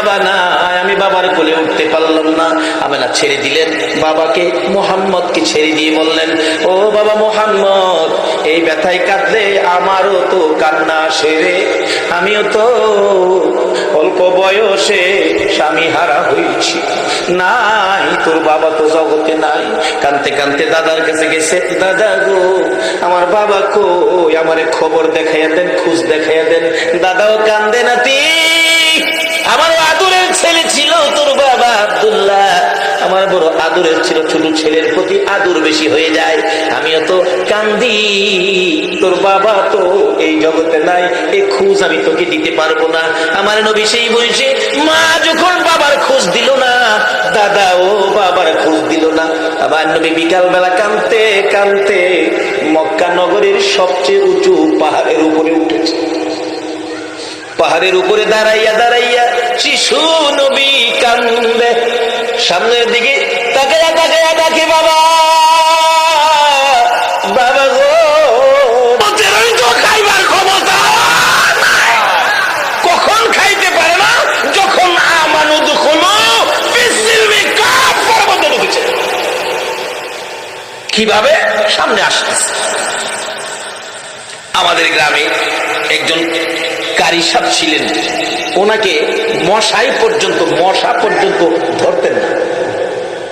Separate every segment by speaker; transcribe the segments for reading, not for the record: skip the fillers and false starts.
Speaker 1: বাবা নাই, আমি বাবার কোলে উঠতে পারলাম না। আমেনা ছেড়ে দিলেন বাবাকে, মুহাম্মদকে ছেড়ে দিয়ে বললেন, ও বাবা মুহাম্মদ, এই ব্যথায় কাঁদলে আমারও তো কান্না আসে রে, আমিও তো অল্প বয়সে স্বামী হারা হয়েছি, নাই তোর বাবা তো জগতে নাই। কানতে কানতে দাদার কাছে গেছে, দাদা গো আমার বাবা কই, আমারে খবর দেখাইয়া দেন, খোঁজ দেখাইয়া দেন। দাদাও কান্দে, নাতি আমার আদরের ছেলে ছিল তোর বাবা আব্দুল্লাহ, আমার বড় আদরের ছিল, ছোট ছেলের প্রতি আদর বেশি হয়ে যায়, আমিও তো কান্দি, তোর বাবা তো এই জগতে নাই, এই খোঁজ আমি তোকে দিতে পারবো না। আমার নবী সেই বয়সে মা যখন বাবার খোঁজ দিল না, দাদা ও বাবার খোঁজ দিল না, আমার নবী বিকাল বেলা কাঁদতে কাঁদতে মক্কা নগরীর সবচেয়ে উঁচু পাহাড়ের উপরে উঠেছে। পাহাড়ের উপরে দাঁড়াইয়া দাঁড়াইয়া শিশু নবী কান্দে, সামনের দিকে তাকাইয়া তাকাইয়া ডাকে, বাবা বাবা গো, খাইবার ক্ষমতা কখন খাইতে পারে না, যখন আমানত হলো ঢুকেছে। কিভাবে সামনে আসতেছে। আমাদের গ্রামে একজন কারি সাহেব ছিলেন, ওনাকে মশা পর্যন্ত ধরতেন না।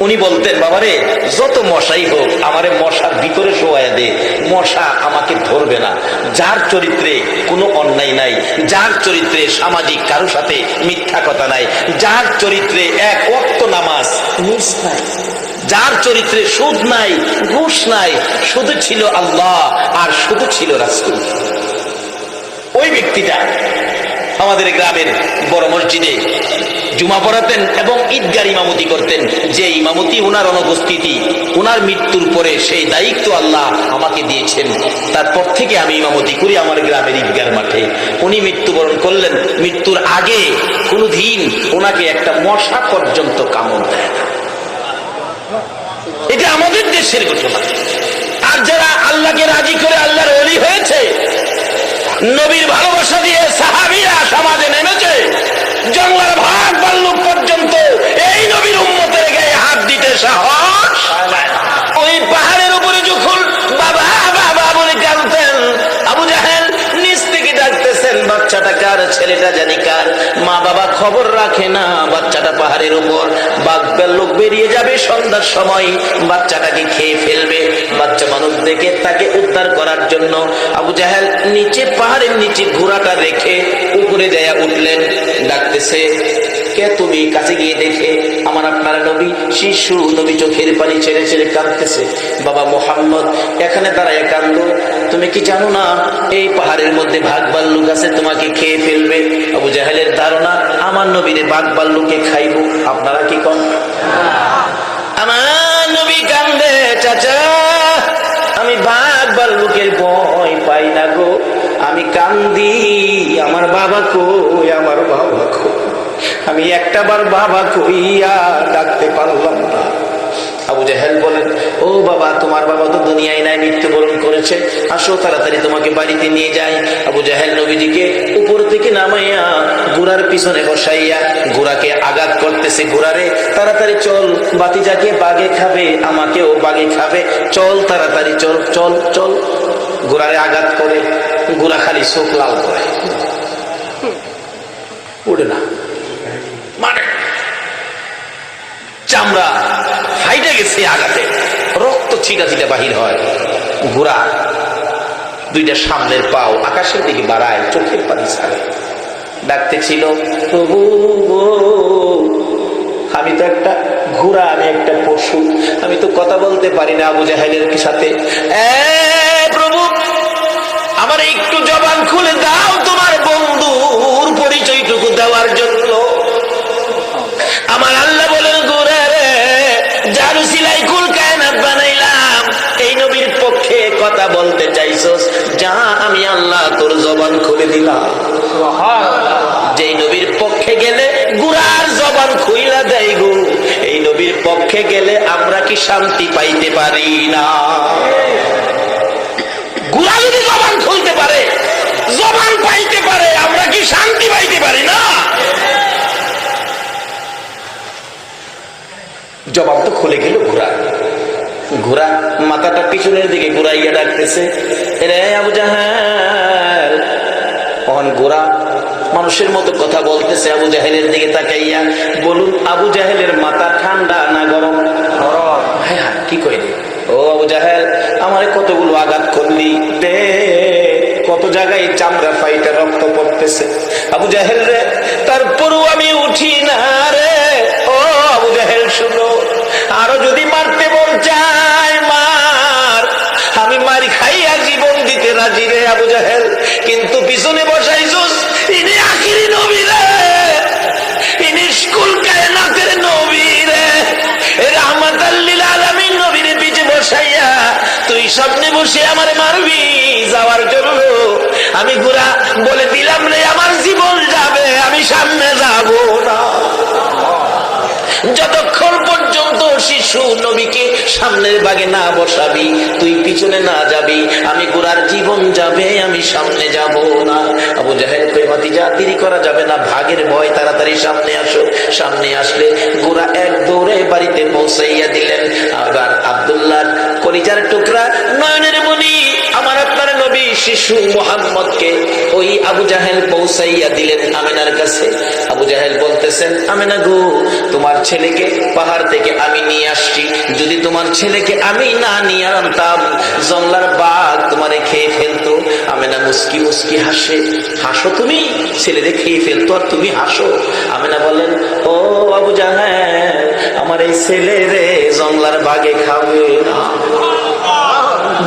Speaker 1: উনি বলতেন, বাবারে যত মশাই হোক আমারে মশার ভিতরে শোয়াইয়া দে, মশা আমাকে ধরবে না। যার চরিত্রে কোনো অন্যায় নাই, যার চরিত্রে সামাজিক কারো সাথে মিথ্যা কথা নাই, যার চরিত্রে এক ওয়াক্ত নামাজ মিস নাই, যার চরিত্রে সুদ নাই, ঘুষ নাই, শুধু ছিল আল্লাহ আর শুধু ছিল রাসূল, ওই ব্যক্তিটা আমাদের গ্রামের বড় মসজিদে জুমা পড়াতেন এবং ঈদগার ইমামতি করতেন। যে ইমামতি ওনার অনুপস্থিতি, ওনার মৃত্যুর পরে সেই দায়িত্ব আল্লাহ আমাকে দিয়েছেন। তারপর থেকে আমি ইমামতি করি আমার গ্রামের ঈদগার মাঠে। উনি মৃত্যুবরণ করলেন, মৃত্যুর আগে কোনদিন ওনাকে একটা মশা পর্যন্ত কামড় দেয় না। এটা আমাদের দেশের ঘটনা। আর যারা আল্লাহকে রাজি করে আল্লাহর ওলি হয়েছে, নবীর ভালোবাসা দিয়ে সাহাবীরা সমাজে নেমেছে, জঙ্গলের ভাগ ভাল্লুক পর্যন্ত এই নবীর উম্মতের গায়ে হাত দিতে সাহস। ওই পাহাড়ের উপরে যখন বাবা বাবা বলে কাঁদতেন, আবু জাহেল নিচ থেকে ডাকতেছেন, বাচ্চাটা কার, ছেলেটা জানি কার। মা বাবা খবর রাখে না, বাচ্চাটা পাহাড়ের উপর, বাঘ ভাল্লুক বেরিয়ে যাবে সন্ধ্যার সময়, বাচ্চাটাকে খেয়ে ফেলবে। বাচ্চা মানুষ দেখে তাকে উদ্ধার করার জন্য আবু জাহেল নিচে পাহাড়ের নিচে ঘোড়াটা রেখে উপরে যায় উঠলেন। ডাকতেছে, কে তুমি? কাছে গিয়ে দেখে আমার আপনার নবী, শিশু নবী চোখের পানি ছেড়ে ছেড়ে কাঁদতেছে। বাবা মুহাম্মদ এখানে দাঁড়ায় কান্দো, তুমি কি জানো না এই পাহাড়ের মধ্যে বাঘ ভাল্লুক আছে, তোমাকে খেয়ে ফেলবে। আবু জাহেলের ধারণা আমার নবীরে বাঘ ভাল্লুকে খাইবো। আপনারা কি কন? আমার নবী কান্দে, চাচা আমি বাঘ ভাল্লুকের ভয় পাই না গো, আমি কান্দি আমার বাবা কই, আমার বাবা কই, আমি একটাবার বাবা কইয়া ডাকতে পারলাম না। আবু জাহেল বলেন, ও বাবা তোমার বাবা তো দুনিয়ায় নাই, মৃত্যুবরণ করেছে, আসো তাড়াতাড়ি তোমাকে বাড়িতে নিয়ে যাই। আবু জাহেল নবীজিকে উপর থেকে নামাইয়া ঘোড়ার পিছনে বসাইয়া ঘোড়াকে আঘাত করতেছে, ঘোড়ারে তাড়াতাড়ি চল, বাতিজাকে বাঘে খাবে, আমাকেও বাঘে খাবে, চল তাড়াতাড়ি চল চল চল। ঘোড়ারে আঘাত করে, ঘোড়া খালি চোখ লাল করে, উড়ে না, মানে চামড়া ফাইটে গেছে আঘাতে, রক্ত ছিটা ছিটা বাহির হয়। ঘোড়া দুইটা সামনের পাও আকাশের দিকে বাড়ায়, চোখের পানি ছাড়ে, ডাকতেছিল, প্রভু আমি তো একটা ঘোড়া, আমি একটা পশু, আমি তো কথা বলতে পারি না আবু জাহেলের সাথে, প্রভু আমার একটু জবান খুলে দাও তোমার বন্ধুর পরিচয়টুকু দেওয়ার জন্য। আমার আল্লাহ বলেন, ঘোড়া রে যার উসিলায় কুল কায়নাত বানাইলাম, এই নবীর পক্ষে কথা বলতে চাইছস, যা আমি আল্লাহ তোর জবান খুলে দিলাম। যেই নবীর পক্ষে গেলে ঘোড়ার জবান খুইলা দেয় গো, এই নবীর পক্ষে গেলে আমরা কি শান্তি পাইতে পারি না? ঘোড়া যদি জবান খুলতে পারে, জবান পাইতে পারে, আমরা কি শান্তি পাইতে পারি না? জবাব তো খুলে গেল ঘোড়া। ঘোড়া মাথাটা পিছনের দিকে ঘুরাইয়া ডাকতেছে, রে আবু জাহেল। তখন ঘোড়া মানুষের মতো কথা বলতেছে আবু জাহেলের দিকে তাকাইয়া, বলুন আবু জাহেলের মাথা ঠান্ডা না গরম? হ্যাঁ হ্যাঁ, কি কইলে? ও আবু জাহেল, আমারে কতগুলো আঘাত করলি, দে কত জায়গায় চামড়া ফাইটা রক্ত পড়তেছে। আবু জাহেল রে, তারপরও আমি উঠি না রে। ও আবু জাহেল শুনো, আরো যদি মারতে মন চায় মার, আমি মারি খাইয়া জীবন দিতে রাজি রে আবু জাহেল, কিন্তু পিছনে বসাইছস ইনি আখিরি নবী রে, ইনি স্কুল কায়নাতের নবী রে, রাহমাতাল লিল আলামিন নবীর পিছে বসাইয়া তুই সামনে বসে আমারে মারবি যাওয়ার জন্য। আমি ঘোড়া বলে দিলাম রে, আমার জীবন যাবে, আমি সামনে যাব না। যতক্ষণ পর্যন্ত শিশু নবীকে সামনের বাগে না বসাবি, তুই পিছনে না যাবি, আমি ঘোড়ার জীবন যাবে, আমি সামনে যাব না। আবু জাহেল কই, ভাতিজা দেরি করা যাবে না, ভাগের ভয়, তাড়াতাড়ি সামনে আসো। সামনে আসলে ঘোড়া এক দৌড়ে বাড়িতে পৌঁছাইয়া দিলেন। আবার আব্দুল্লাহ কলিজার টুকরা, নয়নের মণি, আমার আপনার নবী শিশু মুহাম্মদকে ওই আবু জাহেল পৌঁছাইয়া দিলেন আমিনার কাছে। আবু জাহেল বলতেছেন, আমিনা গো, তোমার ছেলেকে পাহাড় থেকে আমি নিয়ে আসছি, যদি তোমার ছেলেকে আমি না নিয়ে আনতাম জঙ্গলার বাঘ তোমারে খেয়ে ফেলতো। আমিনা মুস্কি মুস্কি হাসে, হাসো তুমি, ছেলেরে খেয়ে ফেলতো আর তুমি হাসো। আমিনা বলেন, ও আবু জাহেল, আমার এই ছেলে রে জঙ্গলার বাঘে খাবে না।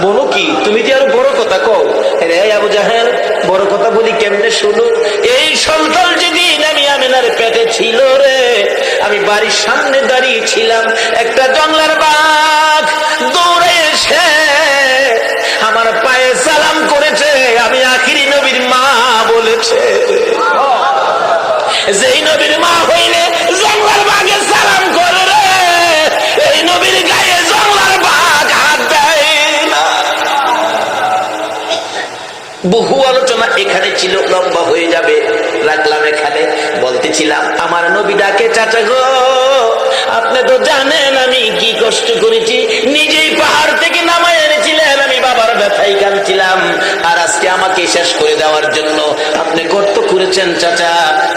Speaker 1: বলো কি, তুমি যে আরো বড় কথা কও। রে আবু জাহেল, বড় কথা বলি কেমনে শুনো। এই সন্তান যেদিন আমি আমিনার পেটে ছিল রে, আমি বাড়ির সামনে দাঁড়িয়ে ছিলাম, একটা জঙ্গলার বাঘ দৌড়ে এসে আমার পায়ে সালাম করেছে, আমি আখিরি নবীর মা বলেছে। যেই নবীর মা হইলে জঙ্গলার বাঘে সালাম করে রে, এই নবীর গায়ে জঙ্গলার বাঘ হাত দেয় না। বহু আলোচনা এখানে ছিল, লম্বা হয়ে যাবে, রাখলাম এখানে। বলতেছিলাম আমার নবী ডাকে, চাচা গো, আপনি তো জানেন আমি কি কষ্ট করেছি, নিজেই পাহাড় থেকে নামায় এনেছিলেন, আমি বাবার ব্যথায় কাঁদছিলাম, আর আজকে আমাকে শেষ করে দেওয়ার জন্য আপনি গর্ত করেছেন। চাচা,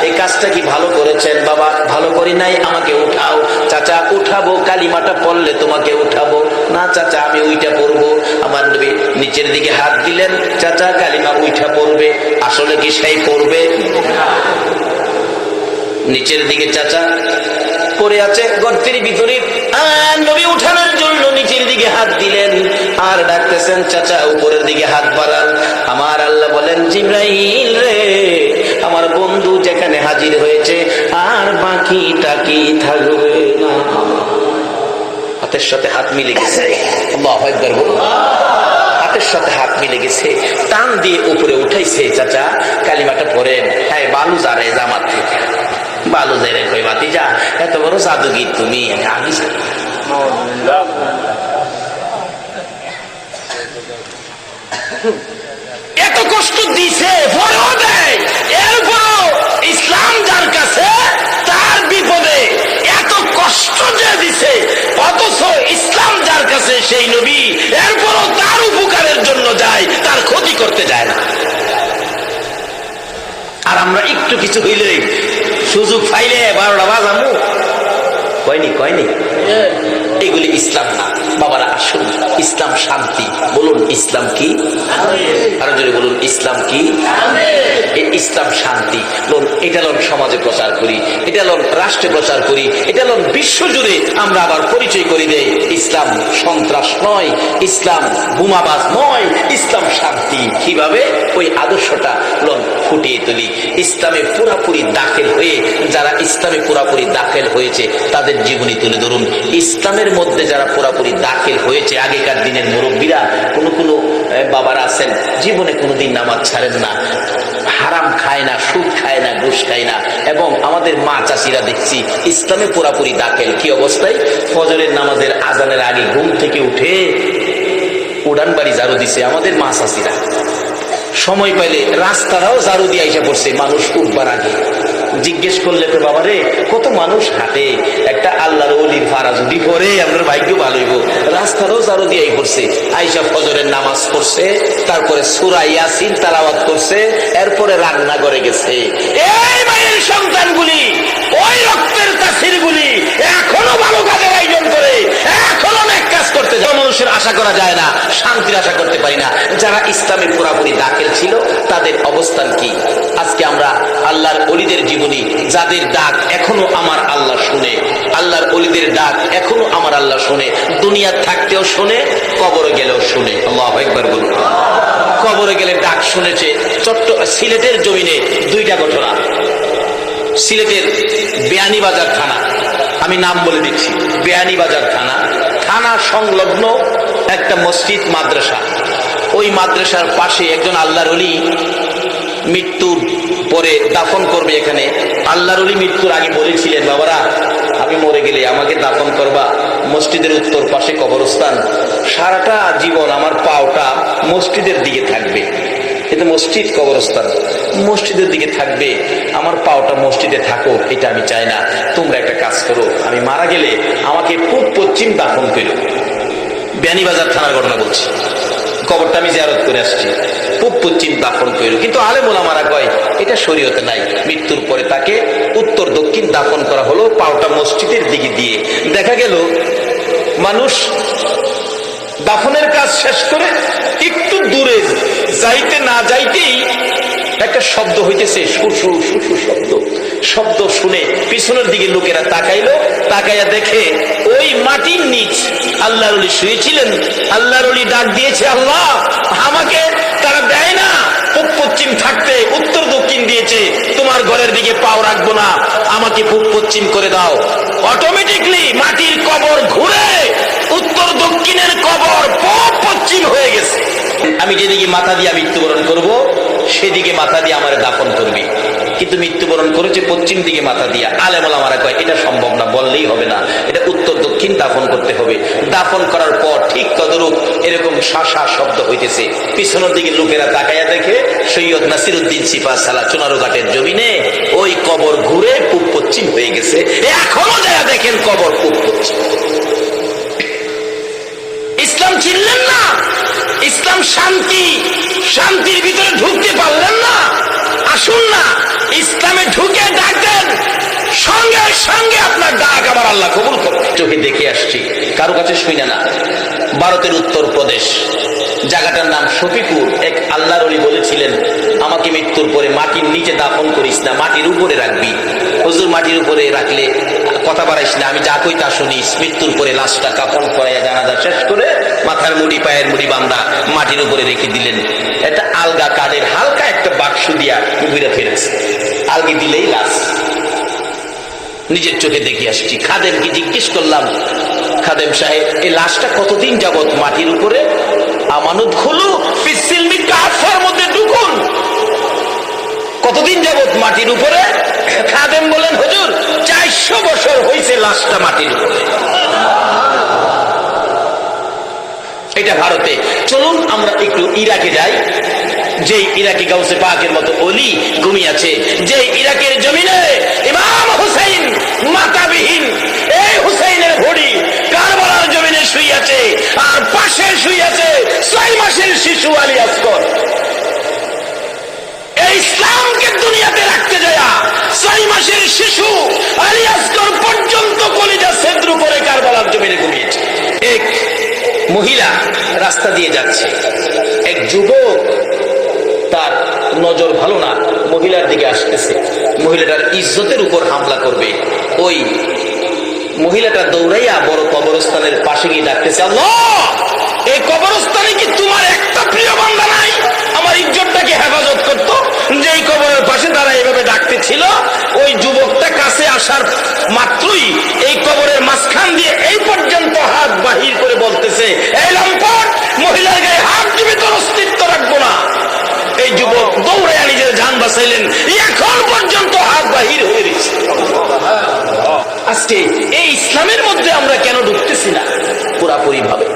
Speaker 1: এই কাজটা কি ভালো করেছেন? বাবা, ভালো করি নাই, আমাকে উঠাও। চাচা, উঠাবো, কালিমাটা পড়লে তোমাকে উঠাবো। না চাচা, আমি উইটা পড়বো। আমার নবী নিচের দিকে হাত দিলেন, চাচা কালিমা উইঠা পড়বে। আসলে কি সেই পড়বে? নিচের দিকে চাচা পড়ে আছে গর্তের ভিতরে, নবী উঠানোর জন্য নিচের দিকে হাত দিলেন আর ডাকতেছেন, চাচা উপরের দিকে হাত বাড়ান। আমার আল্লাহ বলেন, জিবরাইল রে, আমার বন্ধু যেখানে হাজির হয়েছে আর বাকিটা কি থাকবে না। হাতের সাথে হাত মিলে গেছে, আল্লাহু আকবার বলুন। হাতের সাথে হাত মিলে গেছে, টান দিয়ে উপরে উঠাইছে। চাচা কালিমাটা পড়েন। হ্যাঁ, বালু যারে জামাত থেকে বালু যারে কই, ভাতিজা এত বড় জাদুগির তুমি, আমি এত কষ্ট দিছে, পরেও দেয়, এরপরও ইসলাম যার কাছে তার বিপদে এত কষ্ট যে দিছে, অথচ ইসলাম যার কাছে সেই নবী, এরপরও তার উপকারের জন্য যায়, তার ক্ষতি করতে যায় না। আর আমরা একটু কিছু হইলেই সুযোগ পাইলে 12টা বাজামু, কয়নি কয়নি, এগুলি ইসলাম না। বাবারা আসুন, ইসলাম শান্তি। বলুন ইসলাম কি? আরো জোরে বলুন ইসলাম কি? ইসলাম শান্তি। এটা লোন সমাজে প্রচার করি, এটা লোন রাষ্ট্রে প্রচার করি, এটা লোন বিশ্ব জুড়ে আমরা আবার পরিচয় করি দেই। ইসলাম সন্ত্রাস নয়, ইসলাম বোমাবাজ নয়, ইসলাম শান্তি। কিভাবে? ওই আদর্শটা লোন ফুটিয়ে তুলি। ইসলামে পুরাপুরি দাখিল হয়ে, যারা ইসলামে পুরাপুরি দাখিল হয়েছে তাদের জীবনী তুলে ধরুন। ইসলামের মধ্যে যারা পুরাপুরি দাখিল হয়েছে, আগেকার দিনের মুরব্বীরা, কোন কোন বাবারা আছেন জীবনে কোনোদিন নামাজ ছাড়েন না, হারাম খায় না, সুদ খায় না, ঘুষ খায় না, এবং আমাদের মা চাষিরা দেখছি ইসলামে পুরাপুরি দাখিল। কি অবস্থায়? ফজরের নামাজের আজানের আগে ঘুম থেকে উঠে উড়ান বাড়ি ঝাড়ু দিছে আমাদের মা চাষিরা। সময় পাইলে রাস্তাটাও ঝাড়ু দিয়ে এসে পড়ছে মানুষ উঠবার আগে। জিজ্ঞেস করলে তো বাবা রে, কত মানুষ হাঁটে, একটা আল্লাহর ওলির ফারা যদি পরে আপনার ভাগ্য ভালো হইব। রাস্তারও জারো দিয়াই করছে, আইসা ফজরের নামাজ পড়ছে, তারপরে সূরা ইয়াসিন তেলাওয়াত করছে, এরপরে রান্না করে গেছে। এই মায়ের সন্তানগুলি, ওই রক্তের তাসিরগুলি এখনো ভালো কাজের আয়োজন করে, এখনো নেক কাজ করতে যায়। মানুষের আশা করা যায় না, শান্তির আশা করতে পারি না। যারা ইসলামে পুরাপুরি দাখিল ছিল তাদের অবস্থান কি? আজকে আমরা আল্লাহর ওলিদের জীবনী, যাদের ডাক এখনো আমার আল্লাহ শুনে, আল্লাহর ওলিদের ডাক এখনো আমার আল্লাহ শুনে, দুনিয়া থাকতেও শুনে, কবরে গেলেও শুনে। আল্লাহু আকবার বলুন। কবরে গেলে ডাক শুনেছে। সিলেটের জমিনে দুইটা ঘটনা। সিলেটের বেয়ানীবাজার থানা, আমি নাম বলে দিচ্ছি, বেয়ানীবাজার থানা, থানা সংলগ্ন একটা মসজিদ মাদ্রাসা। ওই মাদ্রাসার পাশে একজন আল্লাহর ওলি মৃত্যুর পরে দাফন করবে এখানে। আল্লাহর ওলি মৃত্যুর আগে বলেছিলেন, বাবারা আমি মরে গেলে আমাকে দাফন করবা মসজিদের উত্তর পাশে কবরস্থান, সারাটা জীবন আমার পাওটা মসজিদের দিকে থাকবে। কিন্তু মসজিদ কবরস্থান, মসজিদের দিকে থাকবে, আমার পাওটা মসজিদে থাকো, এটা আমি চাই না। তোমরা একটা কাজ করো, আমি মারা গেলে আমাকে পূব পশ্চিম দাফন করো। বেয়ানীবাজার থানার ঘটনা বলছি, কবরটা আমি জিয়ারত করে আসছি, পূব পশ্চিম দাফন করো। কিন্তু আলেম ওলামারা কয় এটা শরীয়তে নাই। মৃত্যুর পরে তাকে উত্তর দক্ষিণ দাফন করা হলো, পাওটা মসজিদের দিকে দিয়ে। দেখা গেল মানুষ দাফনের কাজ শেষ করে একটু দূরে যাইতে না যাইতেই একটা শব্দ হইতেছে, সুসু সুসু শব্দ। শব্দ শুনে পিছনের দিকে লোকেরা তাকাইলো, তাকাইয়া দেখে ওই মাটির নিচ আল্লাহর ওলি শুয়েছিলেন। আল্লাহর ওলি ডাক দিয়েছে, আল্লাহ আমাকে তারা দেয় না পূব পশ্চিম থাকতে, উত্তর দক্ষিণ দিয়েছে, তোমার ঘরের দিকে পাও রাখবো না, আমাকে পূব পশ্চিম করে দাও। অটোমেটিকলি মাটির কবর ঘুরে উত্তর দক্ষিণের কবর পূব পশ্চিম হয়ে গেছে। আমি যেদিকে মাথা দিয়ে মৃত্যুবরণ করব সেদিকে মাথা দিয়ে আমার দাফন করবি, কিন্তু মৃত্যুবরণ করেছে পশ্চিম দিকে মাথা দিয়া। আলেম ওলামারা কয় এটা সম্ভব না, বললেই হবে না, এটা উত্তর দক্ষিণ দাফন করতে হবে। দাফন করার পর ঠিক তদরূপ এরকম শাসা শব্দ হইতেছে। পিছনের দিকে লোকেরা তাকাইয়া দেখে সৈয়দ নাসিরউদ্দিন সিপাহসালাহ চুনারুঘাটের জমিনে ওই কবর ঘুরে পূব পশ্চিম হয়ে গেছে। এখনো যারা দেখেন কবর পূব পশ্চিম। ইসলাম চিনলেন না, ইসলাম শান্তি, শান্তির ভিতরে ঢুকতে পারলেন না। আসুন না ইসলামে ঢুকে ডাকেন, সঙ্গে সঙ্গে আপনার ডাক আমার আল্লাহ কবুল করবে। চোখে দেখে আসছি, কারো কাছে শুই না। ভারতের উত্তর প্রদেশ, জায়গাটার নাম শফিপুর। এক আল্লাহর ওলি বলেছিলেন, আমাকে মৃত্যুর পরে মাটির নিচে দাফন করিস না, মাটির উপরে রাখবি। হুজুর মাটির উপরে রাখলে কথা বাড়াইস না, আমি যা কই তা শুনিস। মৃত্যুর পরে লাশটা কাফন করাইয়া জানাজা শেষ করে মাথার মুড়ি পায়ের মুড়ি বান্ধা মাটির উপরে রেখে দিলেন। এটা আলগা কাঠের হালকা একটা বাক্স দিয়া ঘুরে ফেরেছে, আলগি দিলেই লাশ। নিজের চোখে দেখে আসছি। খাদেমকে জিজ্ঞেস করলাম, খাদেম সাহেব এই লাশটা কতদিন যাবত মাটির উপরে? আমানত হলো ফিসিলমি কাফার মধ্যে ঢুকুন, কতদিন যাবত মাটির উপরে? খাদেম বলেন, হুজুর 400 বছর হয়েছে লাশটা মাটির উপরে। এটা ভারতে। চলুন আমরা একটু ইরাকে যাই, যে ইরাকি গাউসে পাকের মতো অলি ঘুমিয়ে আছে, যে ইরাকের জমিনে ইমাম হুসাইন মাতাবিহীন, এই হুসাইনের ঘড়ি কারবালার জমিনে শুয়ে আছে, আর পাশে শুয়ে আছে 6 মাসের শিশু আলী আসগর। এই ইসলামকে দুনিয়াতে রাখতে যায় 6 মাসের শিশু আলী আসগর পর্যন্ত কলিজা ছেদ্র করে কারবালার জমিনে ঘুমিয়েছে। এক মহিলা রাস্তা দিয়ে যাচ্ছে, এক যুবক, তার নজর ভালো না, মহিলার দিকে আসতেছে, মহিলাটার ইজ্জতের উপর হামলা করবে। ওই মহিলাটা দৌড়াইয়া বড় কবরস্থানের পাশে গিয়ে ডাকতেছে, আল্লাহ এই কবরস্থানে কি তোমার একটা প্রিয় বান্দা নাই আমার ইজ্জতটাকে হেফাজত করত? যেই কবরের পাশে তারা এইভাবে ডাকতেছিল, ওই যুবকটা কাছে আসার মাত্রই এই কবরের মাঝখান দিয়ে এই পর্যন্ত হাত বাহির করে বলতেছে, এই লম্পট, মহিলার গায়ে হাত দিবি, তোর অস্তিত্ব রাখবো না। এই যুবক দৌড়ে নিজের জান বাঁচাইলেন, এখন পর্যন্ত হাত বাহির হয়ে গেছে। আজকে এই ইসলামের মধ্যে আমরা কেন ঢুকতেছি না পুরাপুরি ভাবে?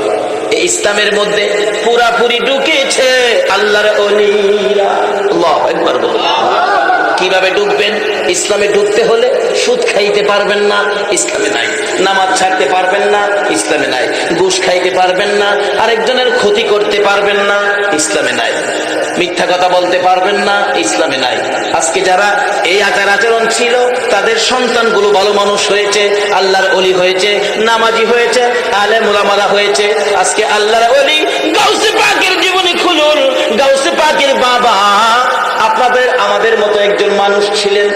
Speaker 1: এই ইসলামের মধ্যে পুরাপুরি ঢুকেছে আল্লাহর ওলিরা। আল্লাহু আকবার বলুন। কিভাবে ঢুকবেন? ইসলামে ঢুকতে হলে সুদ খাইতে পারবেন না, ইসলামে নাই। নামাজ ছাড়তে পারবেন না, ইসলামে নাই। ঘুষ খাইতে পারবেন না, আরেকজনের ক্ষতি করতে পারবেন না, ইসলামে নাই। মিথ্যা কথা বলতে পারবেন না, ইসলামে নাই। আজকে যারা এই আচার আচরণ ছিল তাদের সন্তানগুলো ভালো মানুষ হয়েছে, আল্লাহর ওলি হয়েছে, নামাজি হয়েছে, আলেম উলামারা হয়েছে। আজকে আল্লাহর ওলি গাউসে পাকের জীবনী খুলুন। গাউসে পাকের বাবা আপনাদের আমাদের মতো একজন মানুষ ছিলেন,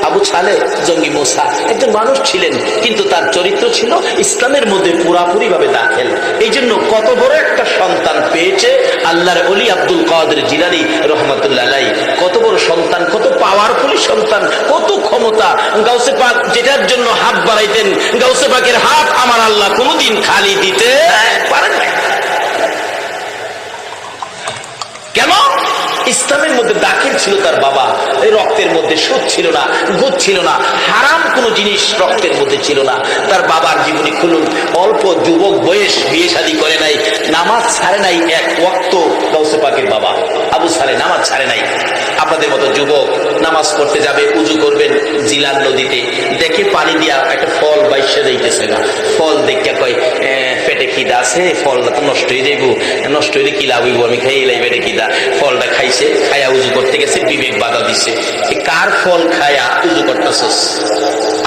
Speaker 1: আবু ছালে জঙ্গি মোসা একজন মানুষ ছিলেন, কিন্তু তার চরিত্র ছিল ইসলামের মধ্যে পুরাপুরি ভাবে দাখিল। এই জন্য কত বড় একটা সন্তান পেয়েছে আল্লাহর ওলি আব্দুল কাদের জিলানী রহমতুল্লাহ আলাইহি। কত বড় সন্তান, কত পাওয়ারফুল সন্তান, কত ক্ষমতা। গাউসে পাক যেটার জন্য হাত বাড়াইতেন, গাউসে পাকের হাত আমার আল্লাহ কোনোদিন খালি দিতে পারেন না। কেন? ইসলামের মধ্যে দাখিল ছিল তার বাবা। এই রক্তের মধ্যে সুদ ছিল না, ঘুষ ছিল না, হারাম কোন জিনিস রক্তের মধ্যে ছিল না। তার বাবার জীবনী খুলুন। অল্প যুবক বয়স, বিয়ে শাদী করে নাই, নামাজ ছাড়ে নাই এক ওয়াক্ত। গাউসে পাকের বাবা আবু ছাড়ে নামাজ ছাড়ে নাই। আপনাদের মতো যুবক নামাজ পড়তে যাবে, উজু করবেন জিলান নদীতে, দেখে পানি দিয়া একটা ফল বাইশে দিতেছে না। ফল দেখে কয় পেটে খিদা আছে, ফলটা তো নষ্ট হয়ে যাইব, নষ্ট হইলে কি লাভ হইব, আমি খাইয়ে লাই পেটে খিদা। ফলটা খাইছে, খায়া উজু করতে গেছে, বিবেক বাধা দিচ্ছে, কার ফল খায়া উজু করতেছস?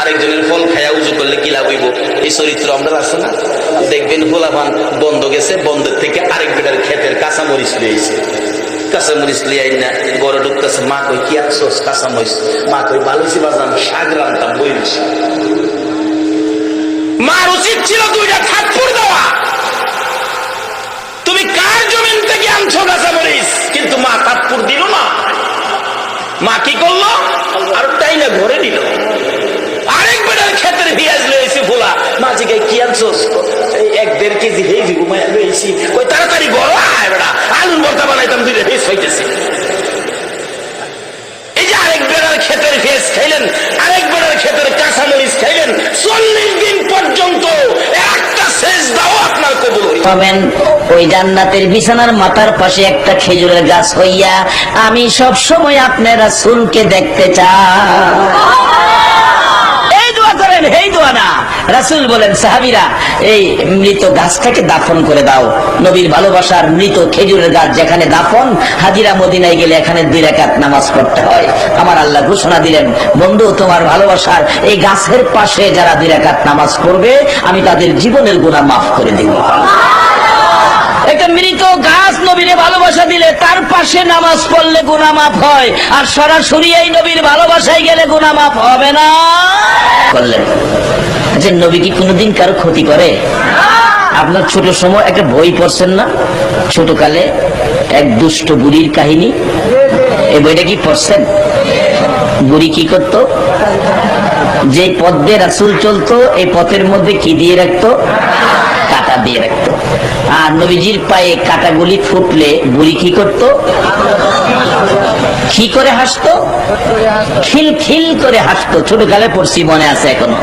Speaker 1: আরেকজনের ফল খায়া উজু করলে কি লাভ হইব? এই চরিত্র আমরা আছে না? দেখবেন গোলাপান বন্ধ গেছে, বন্ধের থেকে আরেক বেটার ক্ষেতের কাঁচামরিচ লিয়েছে, কাঁচামরিচ লিয়াই না গড়ে ঢুকতেছে। মা কই কি আনছস? কাঁচামরিচ। মা কই ভালো হয়েছে বাজান, শাক রান্তাম বইস। মার উচিত ছিল দুইটা থাপ্পড় দেওয়া। তুমি কার জমিন থেকে আনছো কাঁচামরিচ? কিন্তু মা থাপ্পড় দিল না। মা কি করলো? আর তাই না ঘরে নিল। আরেক বেটার ক্ষেতের পেঁয়াজ লয়েছি ভোলা। মা জিগাই কি আনছস? এই 1-1.5 কেজি হেজি ঘুমায় লয়েছি। ওই তাড়াতাড়ি বড় আয় বেড়া, আলুর ভর্তা বানাইতাম, দুইটা হেজ হইতেছে। এই যে আরেক বেড়ার ক্ষেতের ভেজ খাইলেন, আরেক বেড়ার ক্ষেতের কাঁচামরিচ খাইলেন, 40 দিন পর্যন্ত একটা সেজদাও আপনার কবুল
Speaker 2: হবেন। ওই জান্নাতের বিছানার মাথার পাশে একটা খেজুরের গাছ হইয়া আমি সব সময় আপনার রাসূলকে দেখতে চাই। এই দোয়া করেন, এই দোয়া না। রাসূল বলেন, সাহাবীরা এই মৃত গাছটাকে দাফন করে দাও। নবীর ভালোবাসার মৃত খেজুরের গাছ যেখানে দাফন, হাজিরা মদিনায় গেলে এখানে 2 রাকাত নামাজ পড়তে হয়। আমার আল্লাহ ঘোষণা দিলেন, বন্ধু তোমার ভালোবাসার এই গাছের পাশে যারা 2 রাকাত নামাজ পড়বে আমি তাদের জীবনের গুনাহ মাফ করে দেব। একটা মৃত গাছ নবীরে ভালোবাসা দিলে তার পাশে নামাজ পড়লে গুনাহ মাফ হয়, আর সরাসরি এই নবীর ভালোবাসায় গেলে গুনাহ মাফ হবে না। করলেন যে নবী কি কোনোদিন কারো ক্ষতি করে? আপনার ছোট সময় একটা বই পড়ছেন না, ছোটকালে এক দুষ্ট বুড়ির কাহিনী? এই বইটা কি পড়ছেন? বুড়ি কি করতো? যে পথ দিয়ে রাসূল চলতো এই পথের মধ্যে কি দিয়ে রাখতো? কাঁটা দিয়ে রাখতো। আর নবীজির পায়ে কাঁটাগুলি ফুটলে বুড়ি কি করতো? কি করে হাসতো? খিল খিল করে হাসতো। ছোটকালে পড়ছি, মনে আছে এখনো।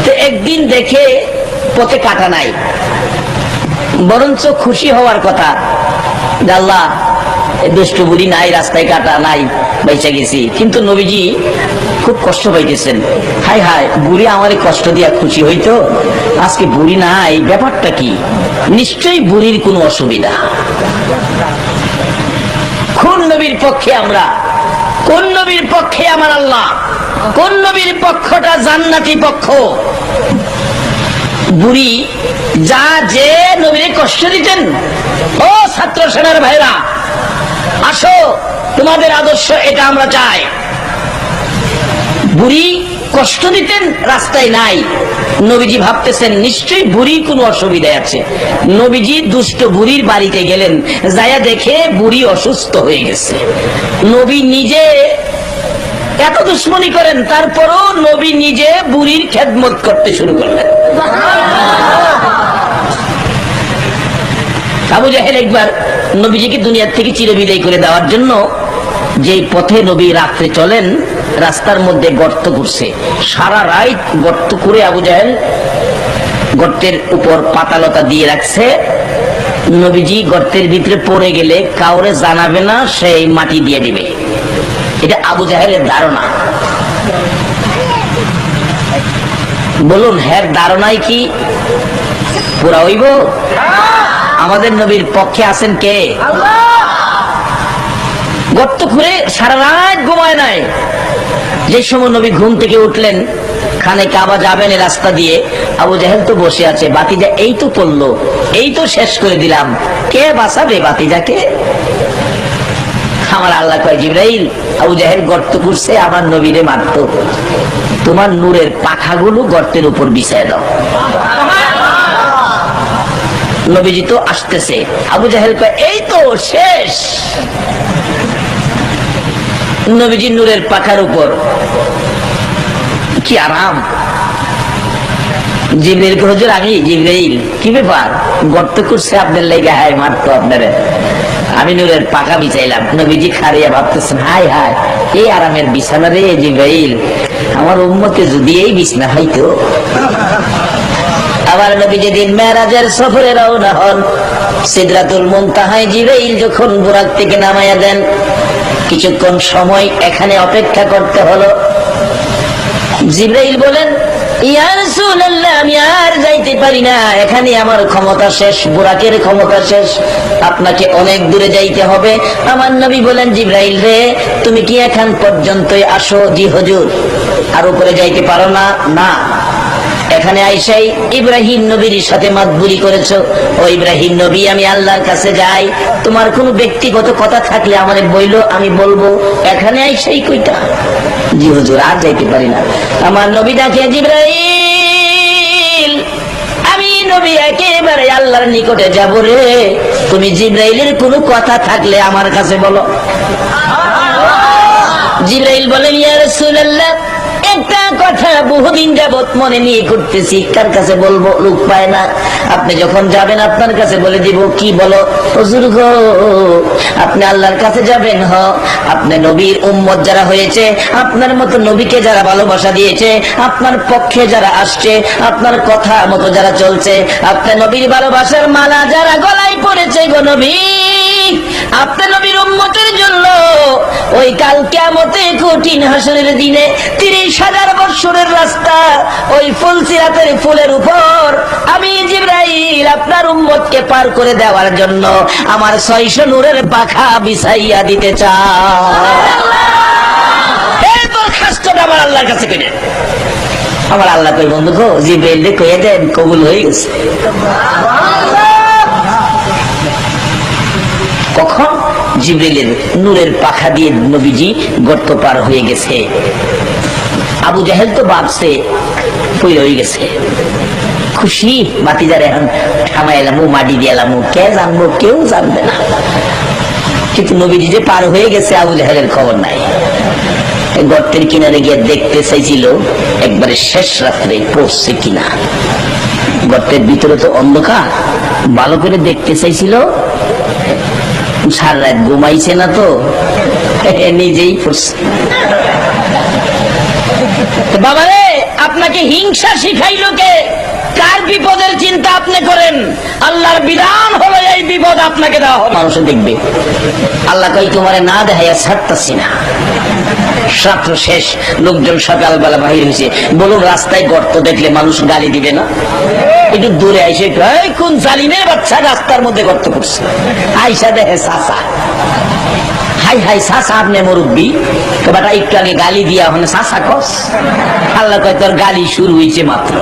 Speaker 2: তো একদিন দেখে পথে কাঁটা নাই, বরঞ্চ খুশি হওয়ার কথা, আল্লাহ দুষ্ট বুড়ি নাই, রাস্তায় কাঁটা নাই, বেঁচে গেছি। কিন্তু নবীজি খুব কষ্ট পাইতেছেন। হায় হায়, বুড়ি আমারে কষ্ট দিয়া খুশি হইতো, আজকে বুড়ি নাই, ব্যাপারটা কি? নিশ্চয়ই বুড়ির কোনো অসুবিধা। কোন নবীর পক্ষে আমরা? কোন নবীর পক্ষে আমার আল্লাহ? কোন নবীর পক্ষটা জান্নাতি পক্ষ? বুড়ি যা যে নবীরে কষ্ট দিতেন। ও ছাত্র সেনার ভাইরা, আসো, তোমাদের আদর্শ এটা আমরা চাই। বুড়ি কষ্ট দিতেন, রাস্তায় নাই। নবীজি ভাবতেছেন নিশ্চয়ই বুড়ির কোনো অসুবিধা আছে। নবীজি দুষ্ট বুড়ির বাড়িতে গেলেন, যায়া দেখে বুড়ি অসুস্থ হয়ে গেছে। নবী নিজে এত দুশ্মনী করেন, তারপরও নবী নিজে বুড়ির খেদমত করতে শুরু করলেন। আবু জাহেল একবার নবীজিকে দুনিয়ার থেকে চিরবিদায় করে দেওয়ার জন্য যে পথে নবী রাত্রে চলেন, রাস্তার মধ্যে গর্ত করছে। সারা রাত গর্ত করে আবু জাহেল গর্তের উপর পাতালতা দিয়ে রাখছে। নবীজি গর্তের ভিতরে পড়ে গেলে কাউরে জানাবে না, সেই মাটি দিয়ে দিবে। এটা আবু জাহেলের ধারণা। বলুন হ্যাঁ ধারণাই কি পুরা হইব? আমাদের নবীর পক্ষে আছেন কে? গর্ত খুঁড়ে সারা রাত ঘুমায় নাই। যে সময় নবী ঘুম থেকে উঠলেন, খানে কাবা যাবেন এই রাস্তা দিয়ে, আবু জাহেল তো বসে আছে। বাতিজা এই তো পড়লো, এই তো শেষ করে দিলাম, কে বাঁচাবে বাতিজাকে? আমার আল্লাহ কয়, জিবরাইল, আবু জাহেল গর্ত করছে আমার নবীরে মারতো, তোমার নূরের পাখাগুলো গর্তের উপর বিছায় দাও। নবীজি তো আসতেছে, আবু জাহেল কয় এই তো শেষ। নবীজি নূরের পাখার উপর, কি আরাম। জিবরাইল কে, হুজুর আমি জিবরাইল, কি ব্যাপার? গর্ত করছে আপনার লেগে, হায় মারতো আপনারে, আমি নূরের পাখা বিছাইলাম। নবীজি খারিয়া ভাবতেছেন, হায় হায় এই আরামের বিছানা রে জিবরাইল, আমার উম্মতে যদি এই বিছানা হইতো। আবার নবী যেদিন মেরাজের সফরে রওনা হন, সিদরাতুল মুনতাহায় জিবরাইল যখন বুরাক থেকে নামায়া দেন, কিছুক্ষণ সময় এখানে অপেক্ষা করতে হলো। জিবরাইল বলেন, ইয়া রাসূলুল্লাহ, আমি আর যাইতে পারি না, এখানে আমার ক্ষমতা শেষ, বুরাকের ক্ষমতা শেষ, আপনাকে অনেক দূরে যাইতে হবে। আমার নবী বলেন, জিবরাইল রে, তুমি কি এখান পর্যন্তই আসো? জি হুজুর। আর উপরে যাইতে পারো না? না। এখানে আইসাই ইব্রাহিম নবীর সাথে মাতবুরি করেছো। ও ইব্রাহিম নবী, আমি আল্লাহর কাছে যাই, তোমার কোনো ব্যক্তিগত কথা থাকলে আমারে বইলো, আমি বলবো। এখানে আইসাই কইতা? জি হুজুর, আর যাইতে পারি না। আমার নবী ডাকে, জিবরাইল, আমি নবী একেবারে আল্লাহর নিকটে যাব রে, তুমি জিবরাইলের কোনো কথা থাকলে আমার কাছে বলো। জিবরাইল বলেন, ইয়া রাসূলুল্লাহ, একটা কথা বহুদিন যাবত মনে নিয়ে করতেছি, কার কাছে বলবো, লোক পায় না। আপনি যখন যাবেন আপনার কাছে বলে দিব। কি বলো? হুজুর গো, আপনি আল্লাহর কাছে যাবেন, আপনি নবীর উম্মত যারা হয়েছে, আপনার মতো নবীকে যারা ভালোবাসা দিয়েছে, আপনার পক্ষে যারা আসছে, আপনার কথা মতো যারা চলছে, আপনি নবীর ভালোবাসার মালা যারা গলায় পড়েছে গো নবী, আপনি নবীর উম্মতের জন্য ওই কাল কিয়ামতে কঠিন হাসরের দিনে 30,000 বছরের রাস্তা, ওই ফুলসিরাতের ফুলের উপর আমি জিবরাইল আপনার উম্মতকে পার করে দেওয়ার জন্য আমার 600 নূরের পাখা বিছাইয়া দিতে চাই। এই দরখাস্তটা আমার আল্লাহর কাছে কইলেন। আমার আল্লাহ কই, বন্ধু গো, জিবরাইল কইয়া দেন, কবুল হয়ে গেছে। কখন? জিবরাইলের নূরের পাখা দিয়ে নবীজি গর্ত পার হয়ে গেছে। আবু জাহেল তো ভাবছে পইরা হয়ে গেছে, খুশি, বাতিজার এখন থামাইলাম, মাটি দিয়ালাম, কে জানবো? কেউ জানবে না। কিন্তু নবীজি যে পার হয়ে গেছে, আবু জাহেলের খবর নাই। গর্তের কিনারে গিয়ে দেখতে চাইছিল একবারে শেষ রাত্রে পড়ছে কিনা। গর্তের ভিতরে তো অন্ধকার, ভালো করে দেখতে চাইছিল, সারা রাত ঘুমাইছে না তো, নিজেই পড়ছে। বাবারে, আপনাকে হিংসা শিখাইলো কে? কার বিপদের চিন্তা আপনি করেন? আল্লাহর বিধান হলো এই বিপদ আপনাকে দেওয়া হবে। মানুষ দেখবে, আল্লাহ কই তোমারে না দেখাইয়া ছাড়তাছি না। রাত্র শেষ, লোকজন সকালবেলা বাহির হয়েছে। বলুন, রাস্তায় গর্ত দেখলে মানুষ গালি দিবে না? একটু দূরে আইসে, কোন জালিমের বাচ্চা রাস্তার মধ্যে গর্ত করছে, আইসা দেখে চাচা, হাই হাই চাচা, আপনি মুরব্বী, বেটা একটু আগে গালি দিয়া হনে চাচা কস। আল্লাহ কয়, তোর গালি শুরু হয়েছে মাত্র।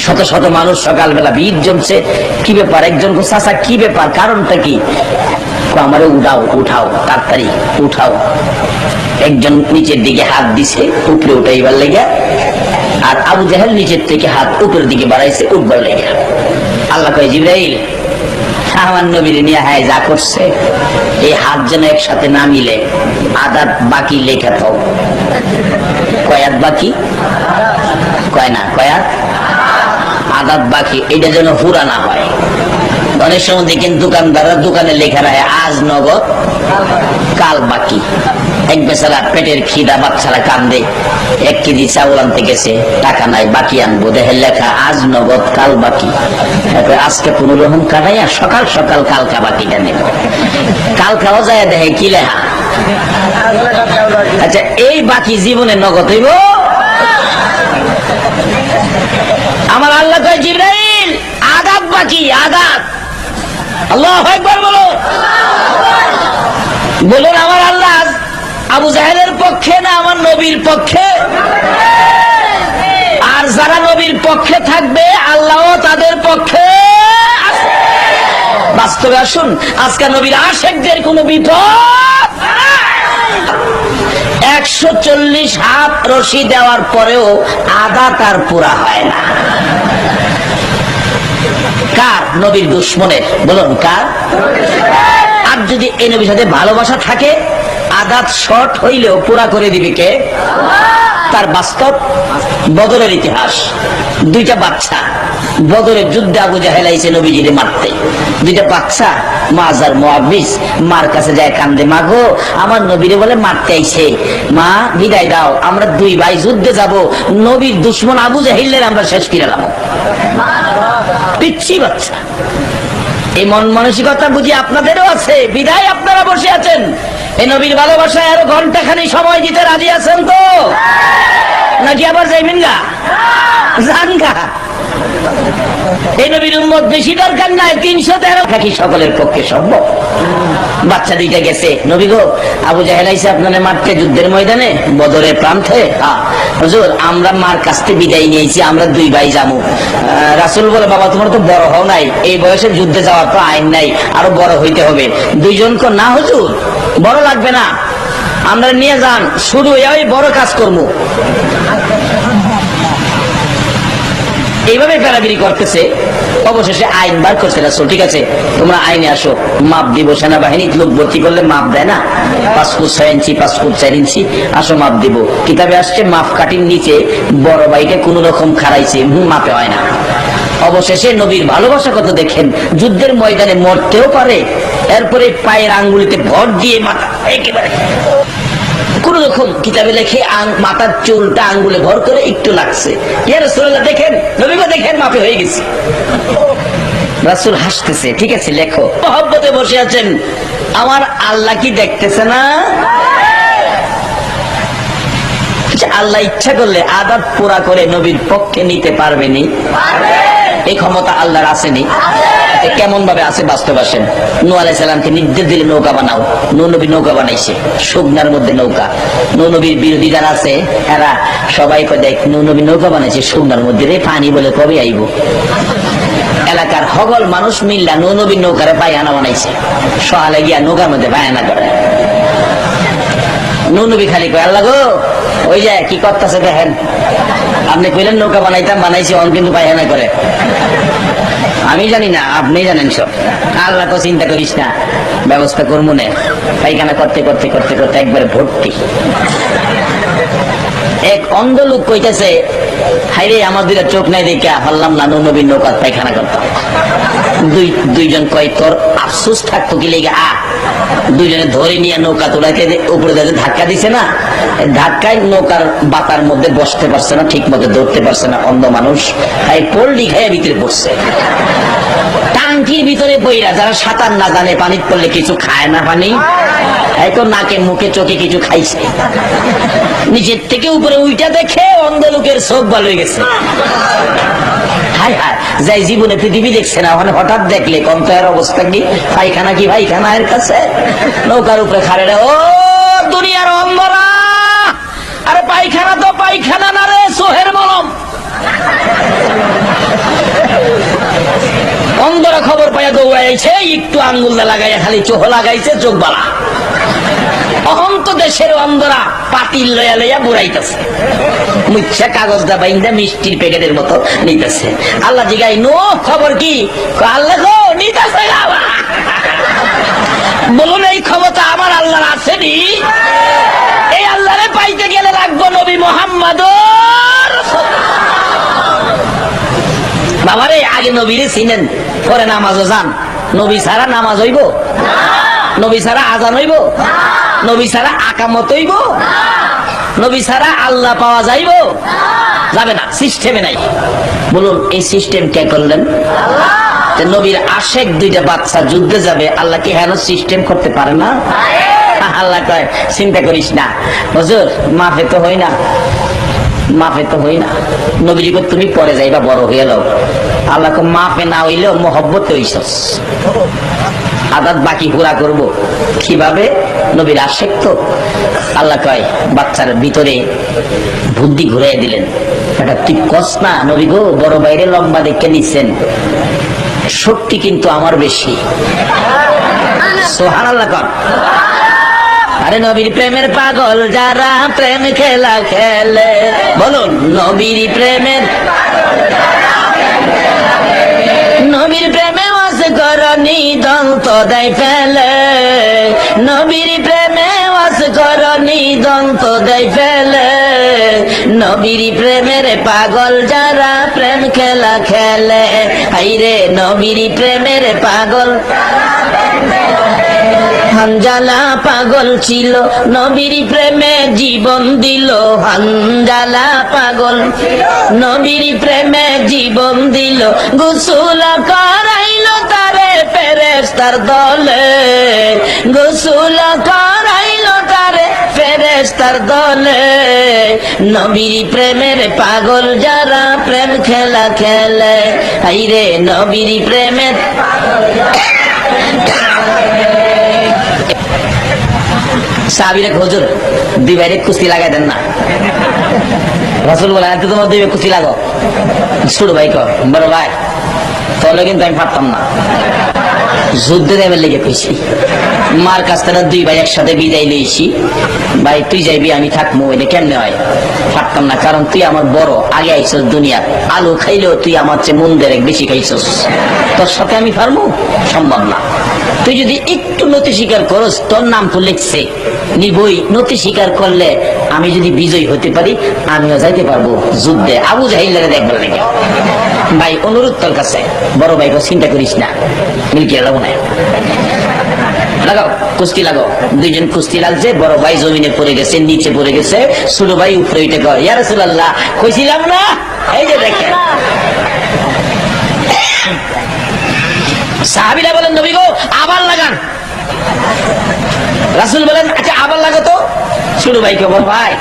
Speaker 2: শত শত মানুষ সকালবেলা ভিড় জমছে। কি ব্যাপার? একজন চাচা, কি ব্যাপার, কারণটা কি? আমারে উঠাও, উঠাও, তাড়াতাড়ি উঠাও। একজন নিচের দিকে হাত দিছে উপরে উঠাইবার লেগে, আর আবু জাহেল নিচের থেকে হাত উপরের দিকে বাড়াইছে উঠবার লেগে। আল্লাহ কয়, জিবরাইল, আমার নবীর নিয়ে হায় যা করছে, এই হাত যেন একসাথে না মিলে, আদাত বাকি লেখা থাও। কয়াত বাকি? কয় না, কয়াত আদাত বাকি, এটা যেন হুরা না হয়। অনেক সময় দেখেন দোকানদাররা দোকানে লেখা রাখে আজ নগদ কাল বাকি। এক বেচারা পেটের খিদা, বাচ্চারা কান্দে, 1 কেজি চাউল আনতে গেছে, টাকা নাই, বাকি আনবো, দেখে লেখা আজ নগদ কাল বাকি। আজকে 15 রকম কাটাইয়া সকাল সকাল কালকা বাকিটা নেব। কালকাও যায় দেখে কি লেখা। আচ্ছা, এই বাকি জীবনে নগদ হইব? আমার আল্লাহ কয় জিবরাইল আগাত বাকি, আগাত। আল্লাহু আকবার বলো। বলুন আমার আল্লাহ আবু জাহেলের পক্ষে না আমার নবীর পক্ষে? আর যারা নবীর পক্ষে থাকবে আল্লাহও তাদের পক্ষে আছে। বাস্তবে আসুন, আজকে নবীর আশেকদের কোন বিপদ। 140 হাত রশি দেওয়ার পরেও আদা তার পুরা হয় না। কার? নবীর দুশ্মনের। বলুন কার? আর যদি এই নবীর সাথে ভালোবাসা থাকে, আদাত শর্ট হইলেও পুরা করে দিবে কে? তার বাস্তব বদরের ইতিহাস। 2টা বাচ্চা বদরের যুদ্ধে আবু জাহেল আইছে নবীজিরে মারতে। 2টা বাচ্চা মাজার মুআবিস মার কাছে যায়, কান্দে, মা গো আমার নবীরে বলে মারতে আইছে, মা বিদায় দাও, আমরা 2 ভাই যুদ্ধে যাব, নবীর দুশ্মন আবু জাহেলের আমরা শেষ করে দেব। পিচ্ছি বাচ্চা। এই মন মানসিকতা বুঝি আপনাদেরও আছে, বিদায় আপনারা বসে আছেন। এই নবীর ভালোবাসায় আরো ঘন্টাখানি সময় দিতে রাজি আছেন তো? নাকি আবার যাইবেন গা? যান গা। এই নবীর উম্মত বেশি দরকার নাই, 313 থাকি সকলের পক্ষে সম্ভব। বাচ্চা 2টা গেছে, নবী গো আবু জাহেল আইছে আপনারে মারতে যুদ্ধের ময়দানে, বদরের প্রান্তে। হুজুর আমরা মার কাছ থেকে বিদায় নিয়েছি, আমরা 2 ভাই যাবো। রাসূল বলে বাবা তোমার তো বড় হও নাই, এই বয়সে যুদ্ধে যাওয়ার তো আইন নাই, আরো বড় হইতে হবে। 2 জনকে না হুজুর বড় লাগবে না, আমরা নিয়ে যান, শুধু এই বড় কাজ করবো। এইভাবে প্যারাগিরি করতেছে। অবশেষে আইন বার করছে রাসূল, ঠিক আছে তোমরা আইনে আসো, মাপ দিব। সেনাবাহিনী লোক ভর্তি করলে মাপ দেয় না, 5 ফুট 6 ইঞ্চি 5 ফুট 4 ইঞ্চি, আসো মাপ দিব। কিতাবে আসছে মাপ কাটির নিচে বড় ভাইকে কোন রকম খাড়াইছে, মাপে হয় না। অবশেষে নবীর ভালোবাসা কত দেখেন, যুদ্ধের ময়দানে মরতেও পারে, এরপরে পায়ের আঙ্গুলিতে ভর দিয়ে মাথা একেবারে কোন রকম কিতাবে লেখে মাথার চুলটা আঙ্গুলে ভর করে একটু লাগছে। ইয়া রাসূলুল্লাহ দেখেন, নবী গো দেখেন মাপে হয়ে গেছে। রাসূল হাসতেছে, ঠিক আছে লেখো। মহব্বতে বসে আছেন, আমার আল্লাহ কি দেখতেছে না? আল্লাহ ইচ্ছা করলে আদাত পুরা করে নবীর পক্ষে নিতে পারবেনি? এই ক্ষমতা আল্লাহর আসেনি। কেমন ভাবে আছে বাস্তব আসেন। নূহ আলাইহিস সালামকে নির্দেশ দিলে নৌকা বানাও, নূহ নবী নৌকা বানাইছে, শুকনার মধ্যে নৌকা। নূহ নবীর বিরোধী যারা আছে এরা সবাই দেখ নূহ নবী নৌকা বানাইছে শুকনার মধ্যে, রে পানি বলে কবে আইব। এলাকার হগল মানুষ মিল্লা নূহ নবীর নৌকারে পায়খানা বানাইছে, সকালে গিয়া নৌকার মধ্যে পায়খানা করে। নূহ নবী খালি কয় আল্লাহ গো ওই যে কি করতেছে দেখেন, আপনি কইলেন নৌকা বানাইতাম, বানাইছি, অন কিন্তু পায়খানা করে। আমি জানি না, আপনি জানেন সব। আল্লাহ তো চিন্তা করিস না, ব্যবস্থা করবো না। পায়খানা করতে করতে করতে করতে একবারে ভর্তি। এক অন্ধ লোক কইতেছে, হাইরে আমার 2টা চোখ নাই দেখে পারলাম না নূহ নবীর নৌকা পায়খানা করতাম। 2 জন কয় তোর আফসোস থাকতো কি লেগে? 2 জনে ধরে নিয়ে নৌকা তোলাকে উপরে ধাক্কা দিছে না, ধাক্কায় নৌকার বাতার মধ্যে বসতে পারছে না, ঠিক মতো ধরতে পারছে না, অন্ধ মানুষ। তাই পোল্ডি খাইয়া ভিতরে পড়ছে। টাঙ্কির ভিতরে বইরা যারা সাঁতার না জানে, পানি পড়লে কিছু খায় না, পানি তো নাকে মুখে চোখে কিছু খাইছে। নিচের থেকে উপরে উইটা দেখে অন্ধ লোকের চোখ ভালো হয়ে গেছে। হায় হায়, যাই জীবনে পৃথিবী দেখছে না, ওখানে হঠাৎ দেখলে কন্তের অবস্থা কি? পায়খানা কি পায়খানা এর কাছে? নৌকার উপরে খাড়ে রে, ও দুনিয়ার অন্ধরা, আরে পায়খানা তো পায়খানা না রে, সোহের মলম। অন্ধরা খবর পাইয়া দৌড়াইছে, একটু আঙ্গুলটা লাগাইয়া খালি চোখ লাগাইছে, চোখ বালা। অহন্ত দেশের অন্ধরা পাতিল লইয়া লইয়া বুড়াইতেছে, মুচ্ছা কাগজটা বাইন্দা মিষ্টির প্যাকেটের মতো নিতেছে। আল্লাহ জিগাই নো খবর কি? আল্লাহ গো নিতেছে। বলুন এই ক্ষমতা আমার আল্লাহর আসেনি? এই আল্লাহরে পাইতে গেলে লাগবো নবী মুহাম্মদ। বাবারে আগে নবীরে চিনেন, পরে নামাজও যান। নবী ছাড়া নামাজ হইব, নবী ছাড়া আজান হইব, নবী ছাড়া আকামত হইব, নবী ছাড়া আল্লাহ পাওয়া যাইব? যাবে না, সিস্টেমে নাই। বলুন এই সিস্টেম কে করলেন? নবীর আশেক দুইটা বাচ্চা যুদ্ধে যাবে, আল্লাহ কি হেন সিস্টেম করতে পারে না? আল্লাহ কয় চিন্তা করিস না হুজুর, মাফে তো হই না, মাফে তো হই না। নবীজি কয় তুমি পরে যাইবা, বড় হয়ে যাও। আল্লাহ কয় মাফে না হইলেও মহব্বতে হইছস, আদাত বাকি পুরা করব। কিভাবে? নবীর আশেক তো। আল্লাহ কয় বাচ্চার ভিতরে বুদ্ধি ঘুরাই দিলেন, এটা তুই কস না নবী গো, বড় বাইরে লম্বা দেখে নিচ্ছেন, শক্তি কিন্তু আমার বেশি। সুবহানাল্লাহ কর। আরে নবীর প্রেমের পাগল যারা প্রেম খেলা খেলে, বলুন নবীর প্রেমের, নবীর প্রেমে ওয়াজ করনি দন্ত দেয় ফেলে, নবীর প্রেমে ওয়াজ করনি দন্ত দেয় ফেলে, নবীর প্রেমের পাগল যারা প্রেম খেলা খেলে, হাইরে নবীর প্রেমের পাগল। হানজালা পাগল ছিল, নবীর প্রেমে জীবন দিল। হানজালা পাগল নবীর প্রেমে জীবন দিল, গোসল করাইল তারে ফেরেশতার দলে, গোসল করাইল তারে ফেরেশতার দলে, নবীর প্রেমের পাগল যারা প্রেম খেলা খেলে, হাইরে নবীর প্রেমের। সাহাবীরা হুজুর দুই ভাইরে কুস্তি লাগাই দেন না। রাসূল বলেন তোমার দুই ভাই কুস্তি লাগো। ছোট ভাই কয় বড় ভাই তাহলে কিন্তু আমি পারতাম না, যুদ্ধে যাইবার লেগে কইছি, মার কাছ থেকে দুই ভাই একসাথে বিদায় লইছি, ভাই তুই যাইবি আমি থাকবো, এটা কেমনে হয়? পারতাম না, কারণ তুই আমার বড়, আগে আইসস দুনিয়া, আলু খাইলেও তুই আমার চেয়ে মন দেরেক বেশি খাইছস, তোর সাথে আমি পারবো? সম্ভব না। তুই যদি একটু নতি স্বীকার করস, তোর নাম তো লিখছে নিবই, নতি স্বীকার করলে আমি যদি বিজয়ী হতে পারি আমিও যাইতে পারবো যুদ্ধে, আবু জাহিলের দেখবার লেগে। ভাই অনুরোধ তোর কাছে, বড় ভাই চিন্তা করিস না, মিলকে লাগাবো না, লাগাও কুস্তি লাগাও। দুইজন কুস্তি লাগছে, বড় ভাই জমিনে পড়ে গেছে, নিচে পড়ে গেছে, ছোট ভাই উপরে উঠে কয় ইয়া রাসূলুল্লাহ কইছিলাম না, এই যে দেখেন। সাহাবীরা বলেন নবী গো আবার লাগান। রাসূল বলেন আচ্ছা আবার লাগো তো। ছোট ভাই কে বল ভাই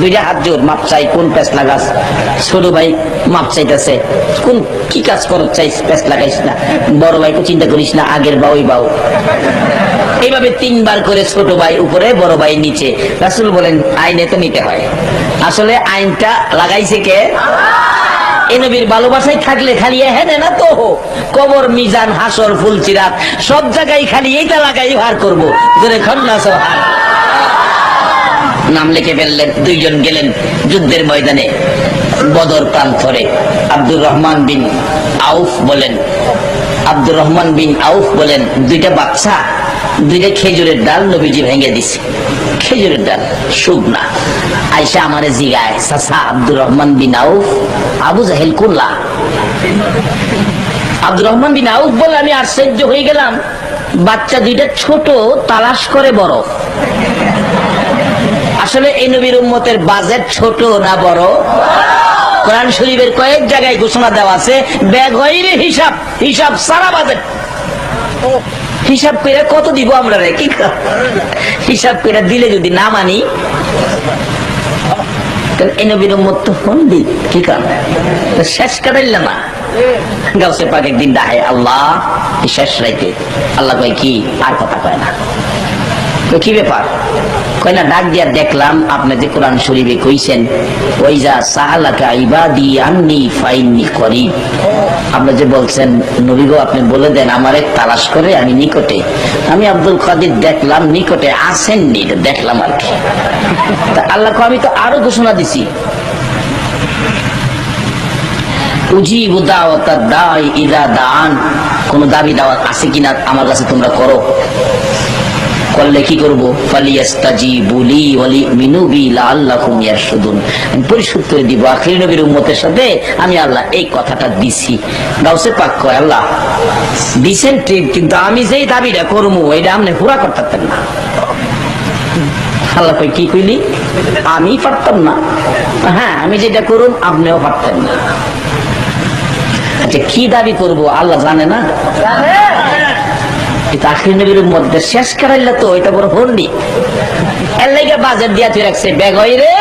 Speaker 2: দুইটা হাত জোর, মাপ চাই, কোন পেস লাগাস? ছোট ভাই মাপ চাইতেছে, কোন কি কাজ করো চাই, পেস লাগাইস না। বড় ভাইকে চিন্তা করিস না, আগের বাউই বাউ। এইভাবে তিনবার করে ছোট ভাই উপরে, বড় ভাই নিচে। রাসূল বলেন আইনে তো নিতে হয়, আসলে আইনটা লাগাইছে কে? এই নবীর ভালোবাসায় থাকলে খালি হেনে না তো, কবর, মিজান, হাসর, ফুলচিরাত সব জায়গায় খালি এইটা লাগাই ভার করবো। নাম লিখে ফেললেন, দুইজন গেলেন যুদ্ধের ময়দানে, বদর প্রান্তরে। আব্দুর রহমান বিন আউফ বলেন, আব্দুর রহমান বিন আউফ বলেন দুইটা বাচ্চা, দুইটা খেজুরের ডাল নবীজি ভেঙে দিছে, খেজুরের ডাল শুকনা। আয়সা আমারে জিগায় চাচা আব্দুর রহমান বিন আউফ, আবু জাহেল কুল্লা। আব্দুর রহমান বিন আউফ বলে আমি আশ্চর্য হয়ে গেলাম, বাচ্চা দুইটা ছোট, তালাশ করে বড়। আসলে এই নবীর উম্মতের বাজেট ছোট না বড়? কোরআন শরীফের কয়েক জায়গায় ঘোষণা দেওয়া আছে বেগৈরে হিসাব, হিসাব সারা বাজেট। হিসাব করে কত দিব আমরা রে? কি হিসাব করে দিলে যদি না মানি, এই নবীর উম্মত তো পণ্ডিত, কি কারণে শেষ কাটাইল না? গাউসে পাক একদিন ডাহে আল্লাহ, শেষ রাইতে আল্লাহ কয় কি? আর কথা কয় না। কি ব্যাপার? কয় না ডাক দিয়া দেখলাম আপনি যে কোরআন শরীফে কইছেন ওইজা সাআলাকা ইবাদি আন্নী ফাইন্নী করিব, আপনি যে বলছেন নবী গো আপনি বলে দেন আমারে তালাশ করে আমি নিকটে। আমি আব্দুল কাদির দেখলাম নিকটে আসেননি, দেখলাম আর কি। তা আল্লাহ কয় আমি তো আরো ঘোষণা দিছি, উজিবু দাওয়াতাদ দাঈ ইযা দাআন, কোন দাবি দাওয়াত আছে কিনা আমার কাছে তোমরা করো। করলে কি করবো? ফালিয়াস্তাজিবু লি ওয়া লিউমিনু বি লাআল্লাহুম ইয়ারশুদুন। আমি পরিশোধ করে দিব আখির নবীর উম্মতের সাথে আমি আল্লাহ এই কথাটা দিছি। গাউসে পাক কয় আল্লাহ দিছেন ঠিক, কিন্তু আমি যেই দাবিটা করবো এটা আপনি পুরা করতে পারতেন না। আল্লাহ কই কি কইলি? আমি পারতাম না? হ্যাঁ, আমি যেটা করুন আপনিও পারতেন না। আচ্ছা, কি দাবি করব আল্লাহ জানে না? আখির নবীর মধ্যে শেষ করাইলে তো এটা বড় ভন্ডি। এর লাগে বাজার দিয়া তুই রাখছে ব্যাগ হইরে।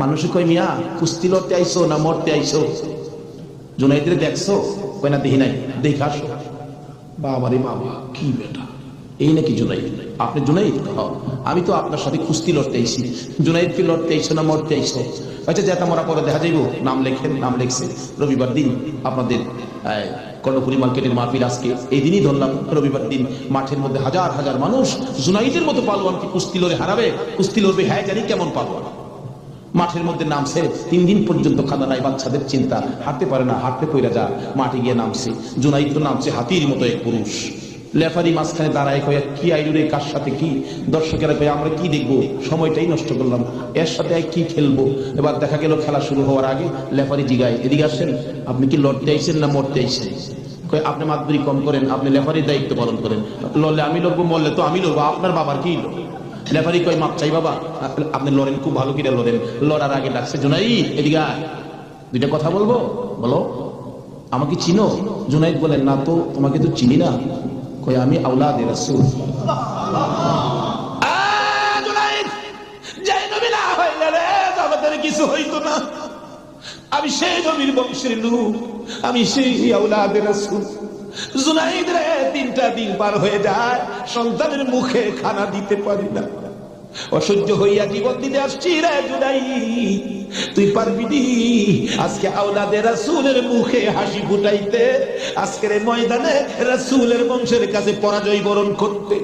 Speaker 3: মানুষ কই মিয়া কুস্তি লড়তে আইসো না মরতে আইসো? জুনাইদের দেখছো? কই না দেখি নাই। দেখে আসো। বাবা রে বাবা, কি বেটা, এই নাকি জুনাইদ? আপনি জুনাইদ? আমি তো আপনার সাথে কুস্তি লড়তে আইসি। জুনাইদ কি লড়তে আইসো না মরতে আইসো? আচ্ছা, যেটা মরা পরে দেখা যাইব। নাম লেখেন। নাম লেখছে রবিবার দিন আপনাদের কর্ণপুরী মার্কেটের মাহফিল। আজকে এই দিনই ধরলাম রবিবার দিন মাঠের মধ্যে হাজার হাজার মানুষ জুনাইদের মতো পালোয়ানকে কুস্তি লড়ে হারাবে। কুস্তি লড়বে, হ্যাঁ জানি কেমন পালোয়ান। মাঠের মধ্যে নামছে, 3 দিন পর্যন্ত খানা নাই, বাচ্চাদের চিন্তা, হাঁটতে পারে না, হাঁটতে পড়ে যা, মাঠে গিয়ে নামছে। জুনাইদ তো নামছে হাতির মতো এক পুরুষ। লেফারি মাঝখানে দাঁড়ায় কয়ে কি আইলুরে, কার সাথে কি? দর্শকেরা কয়ে আমরা কি দেখবো, সময়টাই নষ্ট করলাম, এর সাথে কি খেলবো। এবার দেখা গেল খেলা শুরু হওয়ার আগে লেফারি জিগায়, এদিকে আসেন, আপনি কি লড়তে আইছেন না মরতে আইছেন? কয়ে আপনি মাতবরি কম করেন, আপনি লেফারির দায়িত্ব পালন করেন। লড়লে আমি লড়বো, মরলে তো আমি লড়বো, আপনার বাবার কি? লেফারি কয় মাপ চাই বাবা, আপনি লড়েন, খুব ভালো করে লড়েন। লড়ার আগে ডাকছে জুনাইদ এদিকে আয়, দুইটা কথা বলবো, বলো। আমাকে চিনো? জুনাইদ বলেন না তো, তোমাকে তো চিনি না। কয় আমি আওলাদে রাসূল। জুনাইদ, যে নবী না হইলে রে জগতের কিছু হইতো না। আমি সেই নবীর বংশের লোক, আমি সেই আওলাদে রাসূল। জুনাইদ রে 3টা দিন পার হয়ে যায়, সন্তানের মুখে খানা দিতে পারি না। অসহ্য হইয়া জীবন দিতে আসছি রে জুনাইদ, তুই পারবি নি আজকে আওলাদে রাসূলের মুখে হাসি ফুটাইতে, আজকের ময়দানে রাসূলের বংশের কাছে পরাজয় বরণ করতে?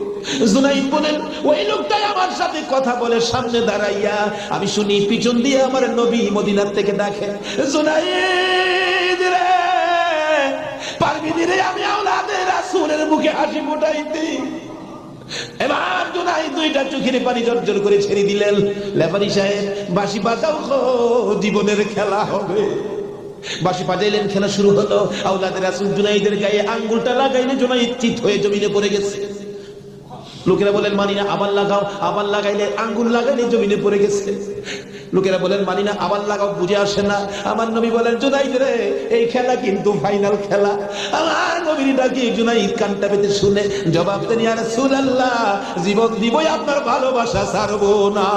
Speaker 3: জুনাইদ বলেন, ওই লোকটাই আমার সাথে কথা বলে সামনে দাঁড়াইয়া, আমি শুনি পিছন দিয়ে আমার নবী মদিনার থেকে ডাকে, জুনাইদ রে পারবি নি রে আমি আওলাদে রাসূলের মুখে হাসি ফুটাইতে? এবার জুনাইদ 2টা চোখের পানি জর্জর করে ছেড়ে দিলেন। লেফারি সাহেব বাঁশি বাজাও, জীবনের খেলা হবে। বাঁশি বাজাইলেন, খেলা শুরু হলো। আওলাদে রাসূল জুনাইদের গায়ে আঙ্গুলটা লাগাইলে জুনাইদ চিত হয়ে জমিনে পড়ে গেছে। লোকেরা বলেন মানি না, আবার লাগাও। আবার লাগাইলে, আঙ্গুল লাগাইলে জমিনে পড়ে গেছে। লোকেরা বলেন মানি না, আবার লাগাও, বুঝে আসে না। আমার নবী বলেন, জুনাইদ রে এই খেলা কিন্তু ফাইনাল খেলা। আমার নবীর ডাকে জুনাইদ কানটা পেতে শুনে জবাব দেন, ইয়া রাসূলুল্লাহ, জীবন দিবই, আপনার ভালোবাসা ছাড়বো না।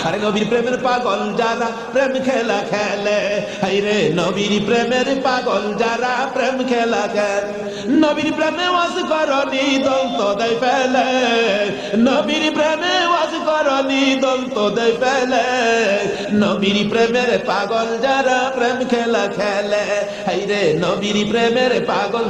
Speaker 3: আরে নবীর প্রেমের পাগল যারা প্রেম খেলা খেলে, হাইরে নবীর প্রেমের পাগল যারা প্রেম খেলা খেলে, নবীর প্রেমে ওয়াজ করনি দল তো দেয় ফেলে, নবীর প্রেমে ওয়াজ করনি দল তো দেয় ফেলে, নবীর প্রেমের পাগল যারা প্রেম খেলা খেলে, হাইরে নবীর প্রেমের পাগল।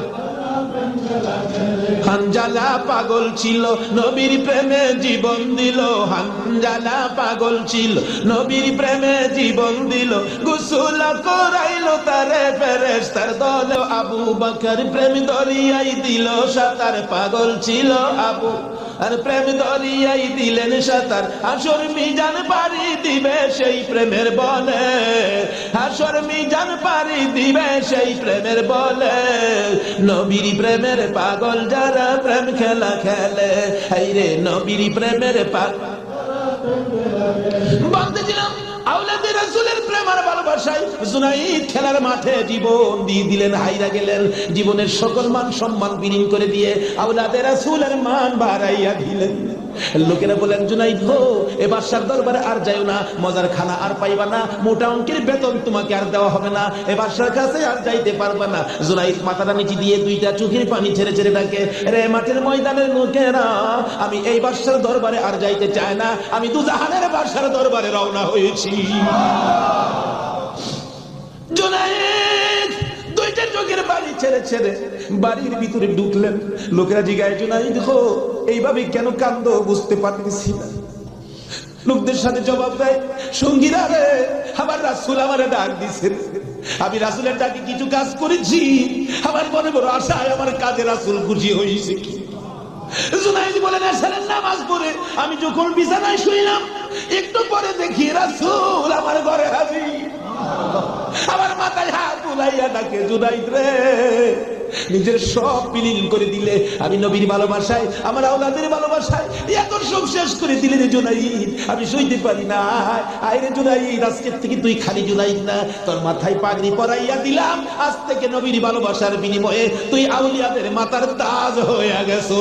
Speaker 3: হানজালা পাগল ছিল, নবীর প্রেমে জীবন দিল। হানজালা পাগল ছিল, নবীর প্রেমে জীবন দিল। গোসল করাইলো তারে ফেরেশতার দল। আবু বকর প্রেম দরিয়াই দিল সাঁতার, পাগল ছিল আবু আর প্রেম দরিয়াই দিলেন সাঁতার। হাসর মিজান পারি দিবে সেই প্রেমের বলে, হাসর মিজান পারি দিবে সেই প্রেমের বলে। নবীর প্রেমের পাগল যারা প্রেম খেলা খেলে, হাইরে নবীর প্রেমের পাগল। বলতেছিলাম আওলাদে রাসূলের প্রেম আর ভালোবাসায় জুনাইদ খেলার মাঠে জীবন দিয়ে দিলেন, হাইরা গেলেন। জীবনের সকল মান সম্মান বিলীন করে দিয়ে আওলাদে রাসূলের মান বাড়াইয়া দিলেন। লোকেরা বলেন, জুনাইদ হো এ বাদশার দরবারে আর যাইও না, মজার খানা আর পাইবা না, মোটা অঙ্কের বেতন তোমাকে আর দেওয়া হবে না, এ বাদশার কাছে আর যাইতে পারবা না। জুনাইদ মাথাটা নিচে দিয়ে 2টা চোখের পানি ছেড়ে ছেড়ে ডাকে, রে মাঠের ময়দানের লোকেরা, আমি এই বাদশার দরবারে আর যাইতে চাই না, আমি দুজাহানের বাদশার দরবারে রওনা হয়েছি। জুনাইদ 2টা চোখের পানি ছেড়ে ছেড়ে বাড়ির ভিতরে ঢুকলেন। লোকেরা জিগায়, জুনাইদ হো এইভাবে কেন কান্দো, বুঝতে পারতেছি না। লোকদের সাথে জবাব দেয়, সঙ্গীরা রে আমার রাসূল আমারে ডাক দিছেন, আমি রাসূলের ডাকে কিছু কাজ করেছি, আমার মনে বড় আশায় আমার কাজে রাসূল খুশি হয়েছে কি। জুনাইদ বলেন এশারের নামাজ পড়ে আমি যখন বিছানায় শুইলাম একটু পরে দেখি রাসূল আমার ঘরে হাজির। আমার মাথায় হাত বুলাইয়া ডাকে, জুনাইদ রে, নিজের সব বিলীন করে দিলে, আমি নবীর ভালোবাসায়, আমার আওলাদের ভালোবাসায় এত সব শেষ করে দিলে রে জুনাইদ, আমি সইতে পারি না। আয় রে জুনাইদ, আজকের থেকে তুই খালি জুনাইদ না, তোর মাথায় পাগড়ি পরাইয়া দিলাম, আজ থেকে নবীর ভালোবাসার বিনিময়ে তুই আউলিয়াদের মাথার তাজ হয়ে গেছো।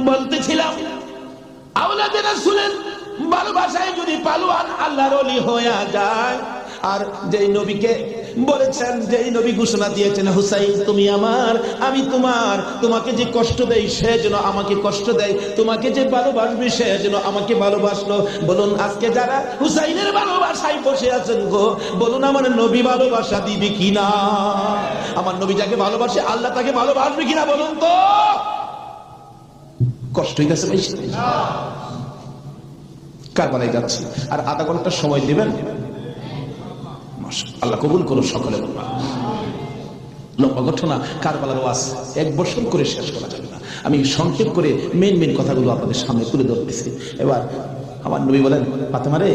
Speaker 3: বলতেছিলাম আওলাদে রাসূলের ভালোবাসায় যদি পালোয়ান আল্লাহর ওলি হয়ে যায়, আর যেই নবীকে বলেছেন, যেই নবী ঘোষণা দিয়েছেন, হুসাইন তুমি আমার, আমি তোমার, তোমাকে যে কষ্ট দেয় সে যেন আমাকে কষ্ট দেয়, তোমাকে যে ভালোবাসবে সে যেন আমাকে ভালোবাসলো। বলুন আজকে যারা হুসাইনের ভালোবাসায় বসে আছেন গো, বলুন আমার নবী ভালোবাসা দিবে কিনা? আমার নবী যাকে ভালোবাসে আল্লাহ তাকে ভালোবাসবে কিনা বলুন তো? কষ্ট হইতেছে ভাই, কারবালায় যাচ্ছি, আর আধা ঘন্টা সময় দিবেন, আল্লাহ কবুল করুন সকলে। লম্বা ঘটনা, কারবালার ওয়াজ 1 বছর করে শেষ করা যাবে না, আমি সংক্ষেপ করে মেন কথাগুলো আপনাদের সামনে তুলে ধরতেছি। এবার আমার নবী বলেন, ফাতেমা রে,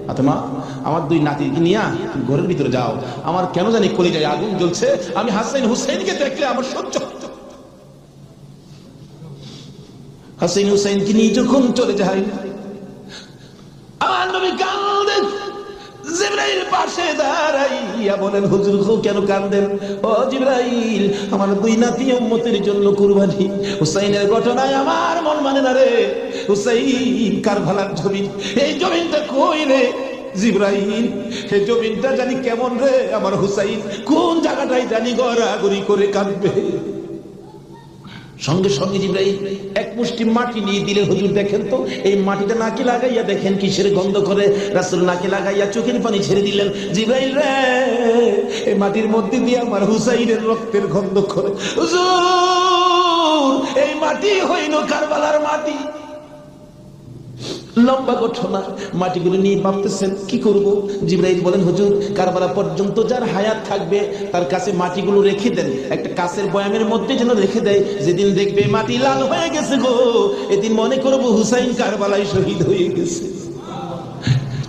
Speaker 3: ফাতেমা, আমার 2 নাতিকে নিয়ে ঘরের ভিতরে যাও, আমার কেন জানি কলিজায় আগুন জ্বলছে, আমি হাসান হুসাইনকে দেখলে আমার সহ্য। হাসান হুসাইনকে নিয়ে যখন চলে যায়, আমার নবী কাঁদেন। জিবরাইল পাশে দাঁড়াইয়া বলেন, হুজুর কেন কাঁদেন? ও জিবরাইল, আমার 2 নাতি উম্মতের জন্য কুরবানি, হুসাইনের ঘটনায় আমার মন মানে না রে। হুসাইন কারবালার জমিন, এই জমিনটা কই রে জিবরাইল? এই জমিনটা জানি কেমন রে, আমার হুসাইন কোন জায়গাটাই জানি গড়াগড়ি করে কাঁদবে। সঙ্গে সঙ্গে জিবরাইল 1 মুষ্টি মাটি নিয়ে দিলে, হুজুর দেখেন তো এই মাটিটা নাকি লাগাইয়া দেখেন কিসের গন্ধ করে। রাসূল নাকি লাগাইয়া চোখের পানি ছেড়ে দিলেন, জিবরাইল রে, এই মাটির মধ্যে দিয়ে আমার হুসাইনের রক্তের গন্ধ করে। হুজুর এই মাটি হইল কারবালার মাটি। লম্বা ঘটনা, মাটিগুলো নিয়ে ভাবতেছেন কি করব। জিবরাইল বলেন, হুজুর কারবালা পর্যন্ত যার হায়াত থাকবে তার কাছে মাটিগুলো রেখে দেন, একটা কাঁচের বয়ামের মধ্যে যেন রেখে দেয়, যেদিন দেখবে মাটি লাল হয়ে গেছে গো, এদিন মনে করবো হুসাইন কারবালায় শহীদ হয়ে গেছে।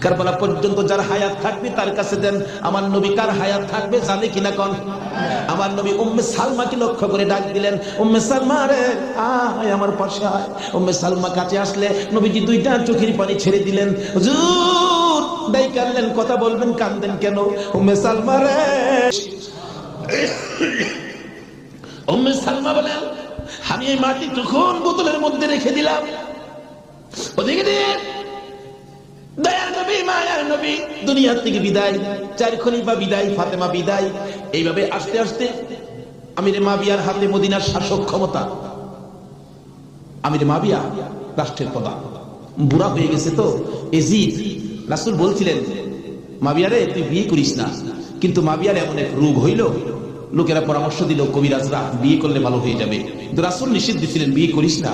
Speaker 3: কারবালা পর্যন্ত যার হায়াত থাকবে তার কাছে দেন। আমার নবী কার হায়াত থাকবে জানে কিনা কোন? আমার নবী উম্মে সালমাকে লক্ষ্য করে ডাক দিলেন, উম্মে সালমা রে আয় আমার পাশে আয়। উম্মে সালমা কাছে আসলে নবীজি 2টা চোখের পানি ছেড়ে দিলেন। হুজুর দাই কাঁদলেন, কথা বলবেন, কাঁদেন কেন? উম্মে সালমা রে, উম্মে সালমা বলেন, আমি এই মাটি তখন বোতলের মধ্যে রেখে দিলাম, ওদিকে দিয়ে দয়ার নবী, মায়ার নবী দুনিয়া থেকে বিদায়, 4 খলিফা বিদায়, ফাতেমা বিদায়। এইভাবে আস্তে আস্তে আমিরে মাবিয়ার হাতে মদিনার শাসক ক্ষমতা। আমিরে মাবিয়া রাষ্ট্রের প্রধান, বুড়া হয়ে গেছে তো এজিদ। রাসূল বলছিলেন, মাবিয়ারে তুই বিয়ে করিস না, কিন্তু মাবিয়ার এমন এক রোগ হইল, লোকেরা পরামর্শ দিল কবিরাজরা বিয়ে করলে ভালো হয়ে যাবে, কিন্তু রাসূল নিষেধ দিছিলেন বিয়ে করিস না।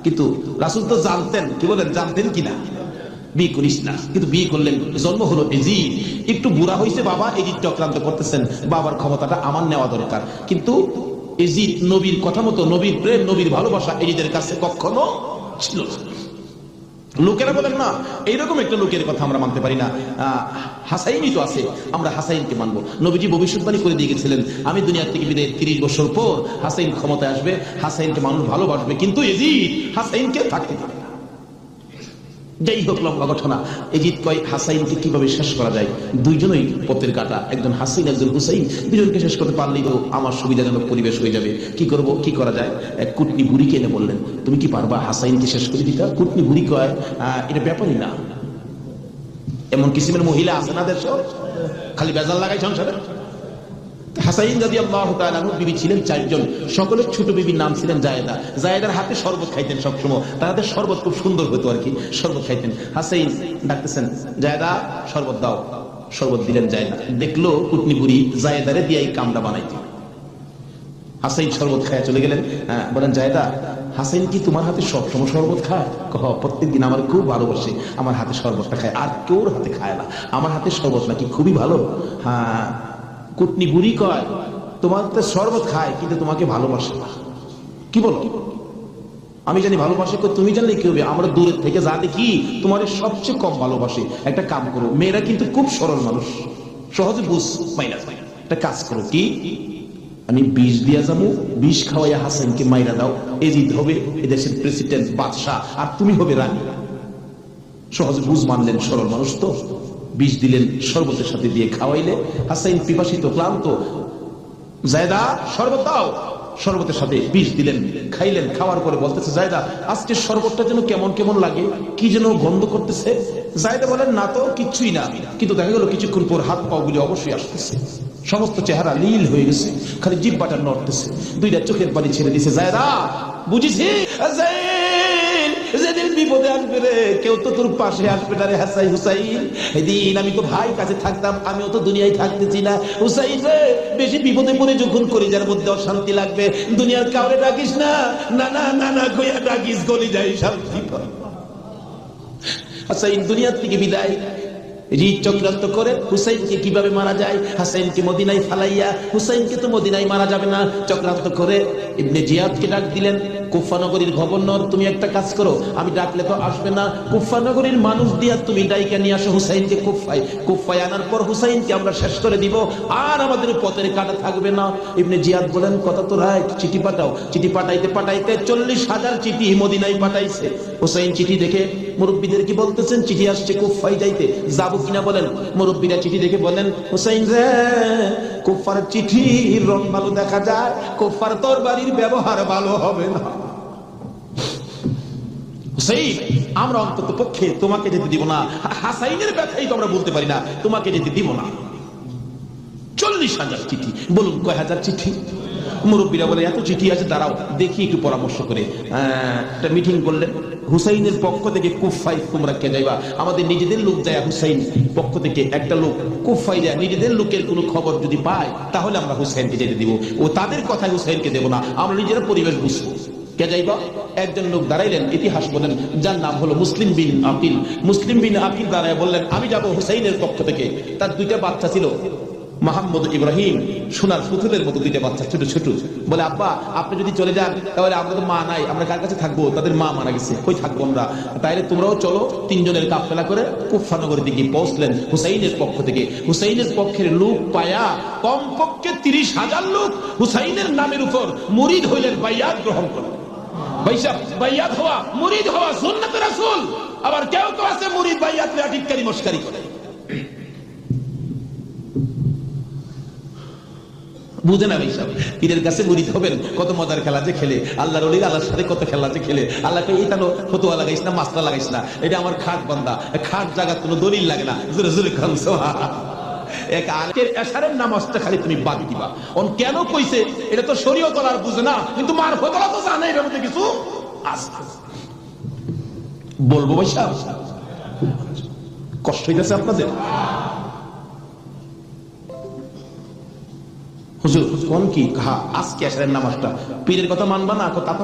Speaker 3: কিন্তু রাসূল তো জানতেন, কি বলেন, জানতেন কিনা, বিয়ে করিস না, কিন্তু বিয়ে করলেন। জন্ম হলো এজিদ, একটু বুড়া হয়েছে বাবা, এজিদ চক্রান্ত করতেছেন, বাবার ক্ষমতাটা আমার নেওয়া দরকার। কিন্তু এজিদ নবীর কথা মতো, নবীর প্রেম, নবীর ভালোবাসা এজিদের কাছে কখনো ছিল না। লোকেরা বলেন না, এইরকম একটা লোকের কথা আমরা মানতে পারি না, হাসাইনই তো আছে, আমরা হাসাইনকে মানবো। নবীজি ভবিষ্যৎবাণী করে দিয়ে গেছিলেন, আমি দুনিয়া থেকে বিদায় 30 বছর পর হাসাইন ক্ষমতায় আসবে, হাসাইনকে মানুষ ভালোবাসবে, কিন্তু এজিদ হাসাইনকে থাকতে পারে না। যাই হোক, লম্বা ঘটনা। এজিদ কয় হাসাইনকে কিভাবে শেষ করা যায়, 2জনই পথের কাটা, একজন হাসাইন একজন হুসাইন, 2জনকে শেষ করতে পারলেই তো আমার সুবিধাজনক পরিবেশ হয়ে যাবে। কি করব, কি করা যায়? এক কুটনি বুড়িকে এনে বললেন, তুমি কি পারবা হাসাইনকে শেষ করে দিতে? কুটনি বুড়ি কয়, এটা ব্যাপারই না, এমন কিসিমের মহিলা আছে না দেশ, খালি বেজাল লাগাই সংসারে। হাসাইন রাদিয়াল্লাহু তাআলা আনহু বিবি ছিলেন 4 জন, সকলের ছোট বিবির নাম ছিলেন জায়েদা। জায়েদার হাতে শরবত খাইতেন সবসময়, তাদের শরবত খুব সুন্দর হতো আর কি, শরবত খাইতেন। হাসাইন ডাকতেছেন, জায়েদা শরবত দাও। শরবত দিলেন জায়েদা, দেখলো কুটনি বুড়ি জায়েদারে দিয়ে এই কামটা বানাইতে। হাসাইন শরবত খাইয়া চলে গেলেন, বলেন জায়েদা হাসাইন কি তোমার হাতে সবসময় শরবত খায়? প্রত্যেকদিন আমার খুব ভালোবাসে, আমার হাতে শরবতটা খায়, আর কেউর হাতে খায় না, আমার হাতে শরবত নাকি খুবই ভালো। হ্যাঁ, কুটনি বুড়ি কয় তোমার তো শরবত খায় কিন্তু তোমাকে ভালোবাসে না। কি বলো? আমি জানি ভালোবাসে, তুমি জানলে কি হবে? আমরা দূরের থেকে যা দেখি তোমার সবচেয়ে কম ভালোবাসে। একটা কাম করো, মেয়েরা কিন্তু খুব সরল মানুষ, সহজে বুঝ মাইনা। একটা কাজ করো, কি আমি বিষ দিয়া যাবো, বিষ খাওয়াইয়া হাসানকে মাইরা দাও, এজিদ হবে এদেশের প্রেসিডেন্ট বাদশাহ, আর তুমি হবে রানী। সহজে বুঝ মানলেন, সরল মানুষ তো। বিষ দিলেন, শরবতের সাথে দিয়ে খাওয়াইলে হাসাইন পিপাসিত ক্লান্ত, জায়দা শরবত দাও, শরবতের সাথে বিষ দিলেন, খাইলেন। খাওয়ার পরে বলতেছে জায়দা আজকে শরবতটা যেন কেমন কেমন লাগে, কি যেন গন্ধ করতেছে। জায়দা বলেন না তো, কিচ্ছুই না। কিন্তু দেখা গেল কিছুক্ষণ পর হাত পাও গুলি অবশ্যই আসতেছে, সমস্ত চেহারা নীল হয়ে গেছে, খালি জিহ্বাটা নড়তেছে, দুইটা চোখের পানি ছেড়ে দিছে। জায়দা বুঝিছি, যেদিন বিপদে আসবে রে কেউ তো তোর পাশে আসবে না রে হাসাই হুসাইন। এদিন আমি তো ভাই কাছে থাকতাম, আমিও তো দুনিয়ায় থাকতেছি না। হুসাইন রে, বেশি বিপদে পড়ে যখন কলিজার মধ্যে অশান্তি লাগবে, দুনিয়ার কাউরে ডাকিস না, না না না না কইয়া ডাকিস, কলিজায় শান্তি পাবে। হাসাইন দুনিয়ার থেকে বিদায়। রিট চক্রান্ত করে হুসাইনকে কিভাবে মারা যায়, হাসাইনকে মদিনায় ফালাইয়া, হুসাইনকে তো মদিনায় মারা যাবে না, চক্রান্ত করে ইবনে জিয়াদকে ডাক দিলেন। কুফা নগরীর গভর্নর, তুমি একটা কাজ করো, আমি ডাকলে তো আসবে না, কুফা নগরীর মানুষ দিয়া তুমি ডাইকা নিয়ে আসো হুসাইনকে কুফায়। কুফায় আনার পর হুসাইনকে আমরা শেষ করে দিব, আর আমাদের পথের কাটা থাকবে না। ইবনে জিয়াদ বলেন কথা তো রাইট, চিঠি পাঠাও। চিঠি পাঠাইতে পাঠাইতে 40,000 চিঠি মদিনায় পাঠাইছে। হুসাইন চিঠি দেখে মুরব্বীদের কি বলতেছেন, চিঠি আসছে কুফায় যাইতে, যাবো কিনা বলেন। মুরব্বীরা চিঠি দেখে বলেন, হুসাইন রে, কুফার চিঠির রং ভালো দেখা যায়, কুফার তরবারির ব্যবহার ভালো হবে না। হুসাইন, আমরা অন্তত পক্ষে তোমাকে যেতে দিব না, হাসাইনের ব্যথাই তো আমরা বলতে পারি না, তোমাকে যেতে দিব না। 40,000 চিঠি, বলুন কয় হাজার চিঠি? মুরব্বীরা বলে এত চিঠি আছে, দাঁড়াও দেখি একটু পরামর্শ করে। একটা মিটিং করলেন, হুসাইনের পক্ষ থেকে কুফায় তোমরা কে যাইবা? আমাদের নিজেদের লোক যায়, হুসাইন পক্ষ থেকে একটা লোক কুফায় যায়, নিজেদের লোকের কোনো খবর যদি পায় তাহলে আমরা হুসাইনকে যেতে দিব, ও তাদের কথায় হুসাইনকে দেব না, আমরা নিজেরা পরিবেশ বুঝবো। কে যাইবা? একজন লোক দাঁড়াইলেন, ইতিহাস বলেন, যার নাম হলো মুসলিম বিন আকিল। মুসলিম বিন আকিল দাঁড়ায় বললেন, আমি যাব হুসাইনের পক্ষ থেকে। তার দুইটা বাচ্চা ছিল, মোহাম্মদ ইব্রাহিম, সোনার পুতুলের মতো দুইটা বাচ্চা, ছোট ছোট। বলে আব্বা আপনি যদি চলে যান তাহলে আমরা তো মা নাই, আমরা কার কাছে থাকবো? তাদের মা মারা গেছে, কই থাকবো আমরা? তাইলে তোমরাও চলো। 3 জনের কাফেলা করে কুফা নগরের দিকে পৌঁছলেন হুসাইনের পক্ষ থেকে। হুসাইনের পক্ষের লোক পায়া কমপক্ষে 30,000 লোক হুসাইনের নামের উপর মুরিদ হইলেন, বাইয়াত গ্রহণ করলেন। বাইয়াত হওয়া, মুরিদ হওয়া সুন্নাত রাসূল। আবার কেউ কেউ আছে মুরিদ বাইয়াত রে টিটকারি মস্কারি করে। বুঝে না ভাই সব, পীরের কাছে মুরিদ হবেন, কত মজার খেলা যে খেলে, আল্লাহর ওলির আল্লাহর সাথে কত খেলা যে খেলে। আল্লাহকে এটা ফতুয়া লাগাইস না, মাসলা লাগাইস না, এটা আমার খাট বান্দা, খাট জায়গা কোনো দলিল লাগে না। জোরে জোরে খান এক আলের এশারের নামাজটা খালি তুমি বাদ দিবা। অন কেন কইছে এটা তো শরীয়ত আর বুঝে না, কিন্তু মারফতলা তো জানে এর মধ্যে কিছু আছে। বলবো ভাই সাহেব, কষ্ট হইতেছে আপনাদের? হুজুর কোন কি আজকে এশারের নামাজটা পীরের কথা মানবা না? তা তো